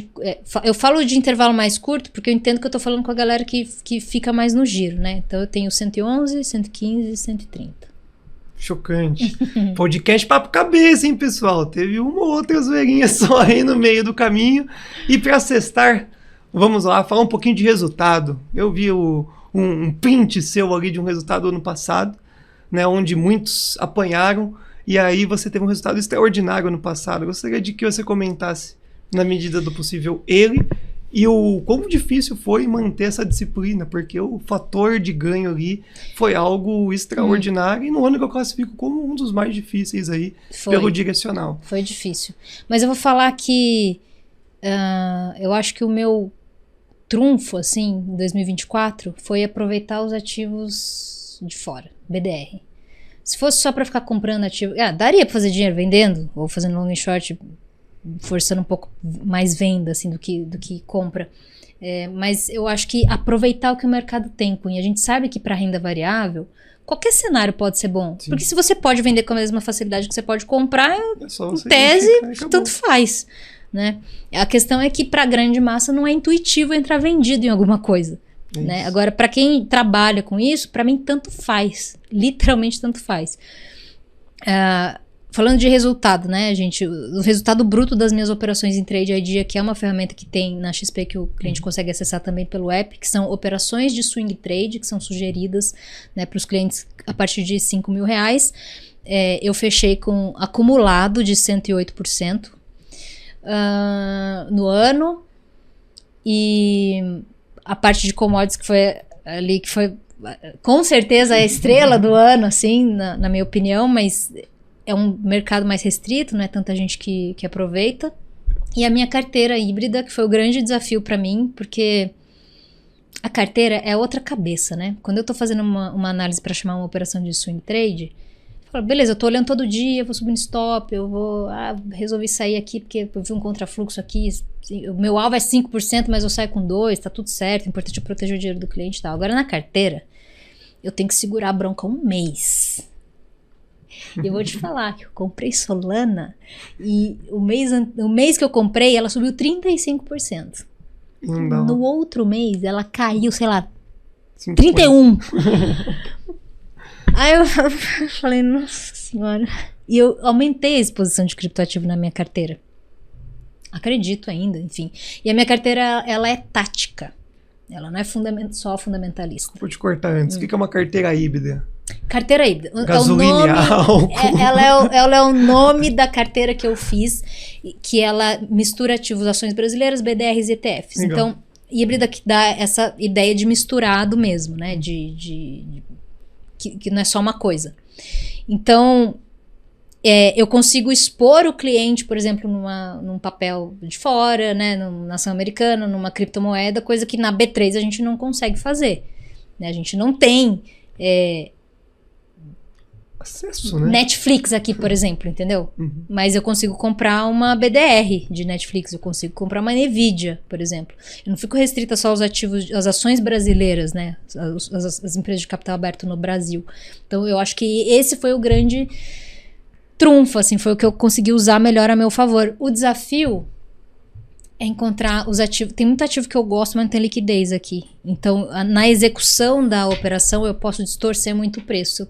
eu falo de intervalo mais curto porque eu entendo que eu tô falando com a galera que fica mais no giro, né? Então, eu tenho 111, 115 e 130. Chocante. Podcast papo cabeça, hein, pessoal? Teve uma ou outra zoeirinha só aí no meio do caminho. E para sextar, vamos lá, falar um pouquinho de resultado. Eu vi um print seu ali de um resultado do ano passado, né, onde muitos apanharam, e aí você teve um resultado extraordinário ano passado. Eu gostaria de que você comentasse, na medida do possível, ele e o quão difícil foi manter essa disciplina, porque o fator de ganho ali foi algo extraordinário e no ano que eu classifico como um dos mais difíceis aí, pelo direcional. Foi difícil. Mas eu vou falar que eu acho que o meu trunfo, assim, em 2024, foi aproveitar os ativos de fora, BDR. Se fosse só para ficar comprando ativo, daria para fazer dinheiro vendendo, ou fazendo long e short, forçando um pouco mais venda assim, do que compra. Mas eu acho que aproveitar o que o mercado tem, Cunha. A gente sabe que para renda variável, qualquer cenário pode ser bom. Sim. Porque se você pode vender com a mesma facilidade que você pode comprar, em tese, tanto faz. Né? A questão é que para a grande massa não é intuitivo entrar vendido em alguma coisa. Né? Agora, para quem trabalha com isso, para mim tanto faz. Literalmente tanto faz. Falando de resultado, né, gente? O resultado bruto das minhas operações em Trade ID, que é uma ferramenta que tem na XP que o cliente consegue acessar também pelo app, que são operações de swing trade, que são sugeridas, né, para os clientes a partir de R$5.000. Eu fechei com acumulado de 108% no ano. E a parte de commodities que foi ali, que foi com certeza a estrela do ano, assim, na minha opinião, mas é um mercado mais restrito, não é tanta gente que aproveita. E a minha carteira híbrida, que foi o grande desafio para mim, porque a carteira é outra cabeça, né? Quando eu tô fazendo uma análise para chamar uma operação de swing trade, falo, beleza, eu tô olhando todo dia, eu vou subir no stop, eu vou... resolvi sair aqui porque eu vi um contrafluxo aqui, o meu alvo é 5%, mas eu saio com 2%, tá tudo certo, o importante é proteger o dinheiro do cliente e tal. Agora na carteira, eu tenho que segurar a bronca um mês. E eu vou te falar que eu comprei Solana e o mês que eu comprei, ela subiu 35%. Não. No outro mês, ela caiu, sei lá, 31%. Aí eu falei, nossa senhora. E eu aumentei a exposição de criptoativo na minha carteira. Acredito ainda, enfim. E a minha carteira, ela é tática. Ela não é só fundamentalista. Vou te cortar antes. O que é uma carteira híbrida? Carteira híbrida. Gasolina, álcool. Ela é o nome da carteira que eu fiz, que ela mistura ativos, ações brasileiras, BDRs e ETFs. Legal. Então, híbrida que dá essa ideia de misturado mesmo, né? Que não é só uma coisa. Então, eu consigo expor o cliente, por exemplo, num papel de fora, né? Na ação americana, numa criptomoeda, coisa que na B3 a gente não consegue fazer. Né? A gente não tem... acesso, né? Netflix aqui, por exemplo, entendeu? Mas eu consigo comprar uma BDR de Netflix, eu consigo comprar uma Nvidia, por exemplo. Eu não fico restrita só aos ativos, às ações brasileiras, né? As empresas de capital aberto no Brasil. Então, eu acho que esse foi o grande trunfo, assim, foi o que eu consegui usar melhor a meu favor. O desafio é encontrar os ativos. Tem muito ativo que eu gosto, mas não tem liquidez aqui. Então, na execução da operação, eu posso distorcer muito o preço.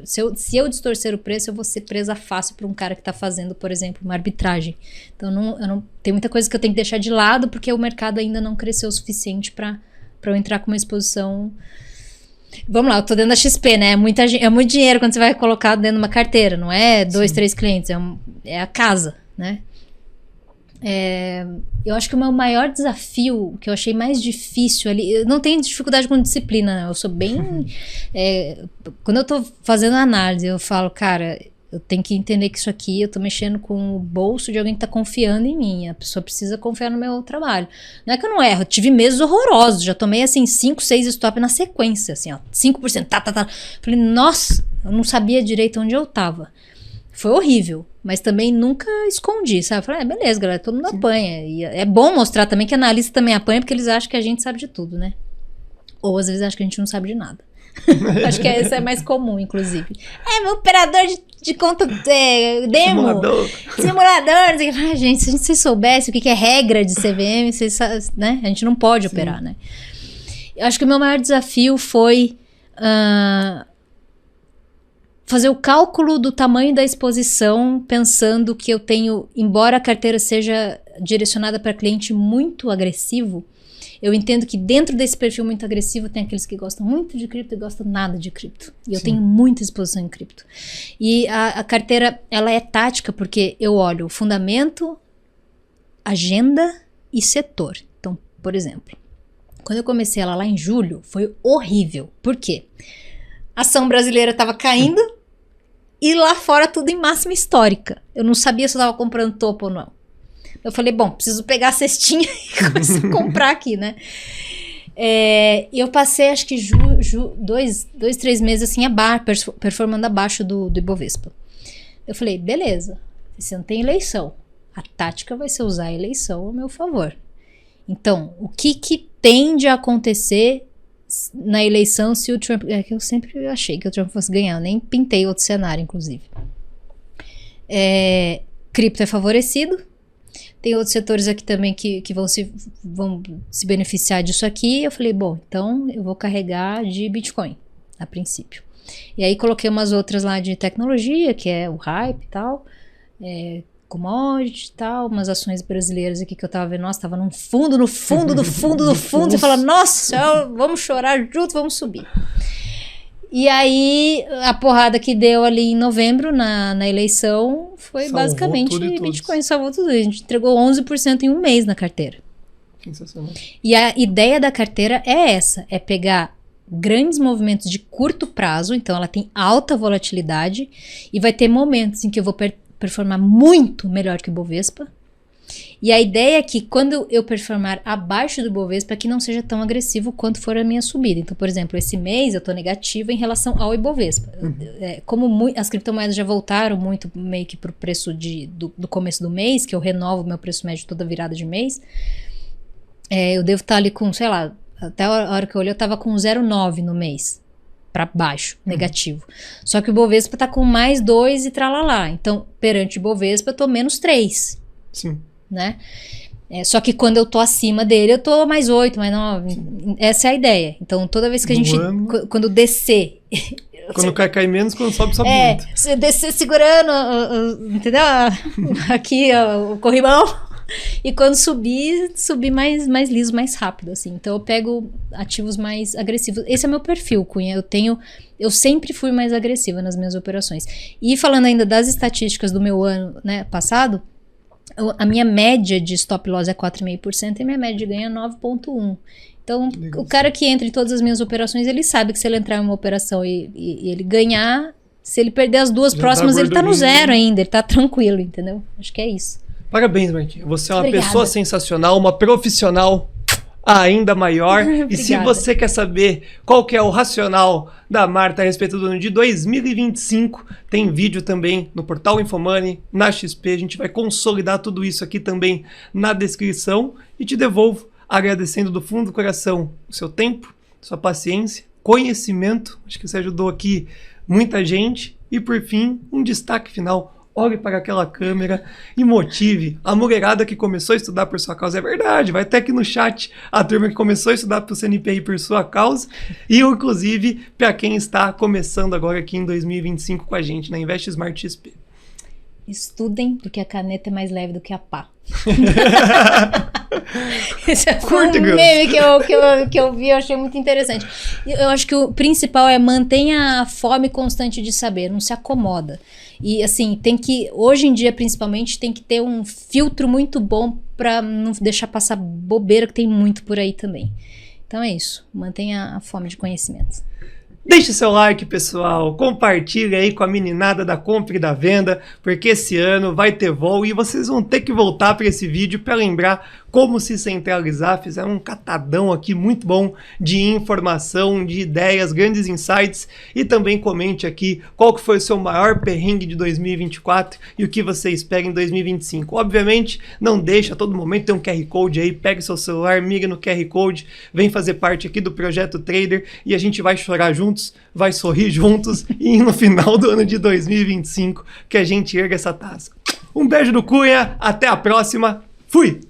Se eu distorcer o preço, eu vou ser presa fácil para um cara que está fazendo, por exemplo, uma arbitragem. Então, tem muita coisa que eu tenho que deixar de lado, porque o mercado ainda não cresceu o suficiente para eu entrar com uma exposição. Vamos lá, eu tô dentro da XP, né? É muito dinheiro quando você vai colocar dentro de uma carteira. Não é 2, 3 clientes, é a casa, né? Eu acho que o meu maior desafio, o que eu achei mais difícil ali, eu não tenho dificuldade com disciplina, né? Eu sou bem... quando eu tô fazendo análise, eu falo, cara, eu tenho que entender que isso aqui, eu tô mexendo com o bolso de alguém que tá confiando em mim, a pessoa precisa confiar no meu trabalho. Não é que eu não erro, eu tive meses horrorosos, já tomei assim 5, 6 stop na sequência, assim, ó, 5%, tá. Falei, nossa, eu não sabia direito onde eu tava. Foi horrível, mas também nunca escondi, sabe? Falei, beleza, galera, todo mundo apanha. E é bom mostrar também que analista também apanha, porque eles acham que a gente sabe de tudo, né? Ou às vezes acham que a gente não sabe de nada. Acho que esse é mais comum, inclusive. Meu operador de conta demo. Simulador. Gente, se vocês soubessem o que é regra de CVM, vocês, né? A gente não pode operar, né? Eu acho que o meu maior desafio foi... fazer o cálculo do tamanho da exposição, pensando que eu tenho, embora a carteira seja direcionada para cliente muito agressivo, eu entendo que dentro desse perfil muito agressivo tem aqueles que gostam muito de cripto e gostam nada de cripto. E eu tenho muita exposição em cripto. E a carteira, ela é tática porque eu olho o fundamento, agenda e setor. Então, por exemplo, quando eu comecei ela lá em julho, foi horrível. Por quê? A ação brasileira estava caindo e lá fora tudo em máxima histórica. Eu não sabia se eu estava comprando topo ou não. Eu falei, bom, preciso pegar a cestinha e começar a comprar aqui, né? E eu passei, acho que 2, 3 meses assim, performando abaixo do Ibovespa. Eu falei, beleza, você não tem eleição. A tática vai ser usar a eleição ao meu favor. Então, o que tende a acontecer na eleição se o Trump... que eu sempre achei que o Trump fosse ganhar, eu nem pintei outro cenário, inclusive. Cripto é favorecido. Tem outros setores aqui também que vão se beneficiar disso aqui. Eu falei, bom, então eu vou carregar de Bitcoin, a princípio. E aí coloquei umas outras lá de tecnologia, que é o hype e tal, commodity e tal, umas ações brasileiras aqui que eu tava vendo, nossa, tava no fundo. Você fala, nossa, vamos chorar junto, vamos subir. E aí, a porrada que deu ali em novembro, na eleição, foi salvou basicamente Bitcoin, salvou tudo. A gente entregou 11% em um mês na carteira. Sensacional. E a ideia da carteira é essa, é pegar grandes movimentos de curto prazo, então ela tem alta volatilidade, e vai ter momentos em que eu vou performar muito melhor que o Bovespa, E a ideia é que quando eu performar abaixo do Ibovespa, que não seja tão agressivo quanto for a minha subida. Então, por exemplo, esse mês eu tô negativa em relação ao Ibovespa. Como as criptomoedas já voltaram muito meio que pro preço do começo do mês, que eu renovo meu preço médio toda virada de mês, eu devo estar ali com, sei lá, até a hora que eu olhei eu tava com 0,9 no mês. Para baixo, negativo. Só que o Ibovespa tá com mais 2 e tralalá. Então, perante o Ibovespa, eu tô menos 3. Sim. Né? Só que quando eu tô acima dele, eu tô mais 8, mais 9. Essa é a ideia. Então, toda vez que a gente... Quando descer... Quando cai menos, quando sobe muito. Você descer segurando, entendeu? Aqui, o corrimão. E quando subir mais liso, mais rápido, assim. Então eu pego ativos mais agressivos. Esse é meu perfil, Cunha. Eu sempre fui mais agressiva nas minhas operações. E falando ainda das estatísticas do meu ano, né, passado, a minha média de stop loss é 4,5% e a minha média de ganho é 9,1%. Então, o cara que entra em todas as minhas operações, ele sabe que se ele entrar em uma operação e ele ganhar, se ele perder as duas próximas, ele tá no zero ainda, ele tá tranquilo, entendeu? Acho que é isso. Parabéns, Martinha. Você é uma Obrigada. pessoa sensacional, uma profissional ainda maior. E se você quer saber qual que é o racional da Marta a respeito do ano de 2025, tem vídeo também no portal Infomoney, na XP. A gente vai consolidar tudo isso aqui também na descrição. E te devolvo agradecendo do fundo do coração o seu tempo, sua paciência, conhecimento. Acho que você ajudou aqui muita gente. E por fim, um destaque final. Olhe para aquela câmera e motive a mulherada que começou a estudar por sua causa. É verdade, vai até aqui no chat a turma que começou a estudar para o CNPI por sua causa. E inclusive para quem está começando agora aqui em 2025 com a gente na Invest Smart XP. Estudem, porque a caneta é mais leve do que a pá. Esse é um meme que eu vi, eu achei muito interessante. Eu acho que o principal é mantenha a fome constante de saber, não se acomoda. E assim, hoje em dia principalmente, tem que ter um filtro muito bom para não deixar passar bobeira, que tem muito por aí também. Então é isso, mantenha a fome de conhecimento. Deixe seu like, pessoal, compartilhe aí com a meninada da compra e da venda, porque esse ano vai ter voo e vocês vão ter que voltar para esse vídeo para lembrar como se centralizar. Fizeram um catadão aqui muito bom de informação, de ideias, grandes insights, e também comente aqui qual que foi o seu maior perrengue de 2024 e o que você espera em 2025. Obviamente, não deixa, a todo momento tem um QR Code aí, pegue seu celular, mire no QR Code, vem fazer parte aqui do Projeto Trader e a gente vai chorar juntos, vai sorrir juntos e no final do ano de 2025 que a gente erga essa taça. Um beijo do Cunha, até a próxima, fui!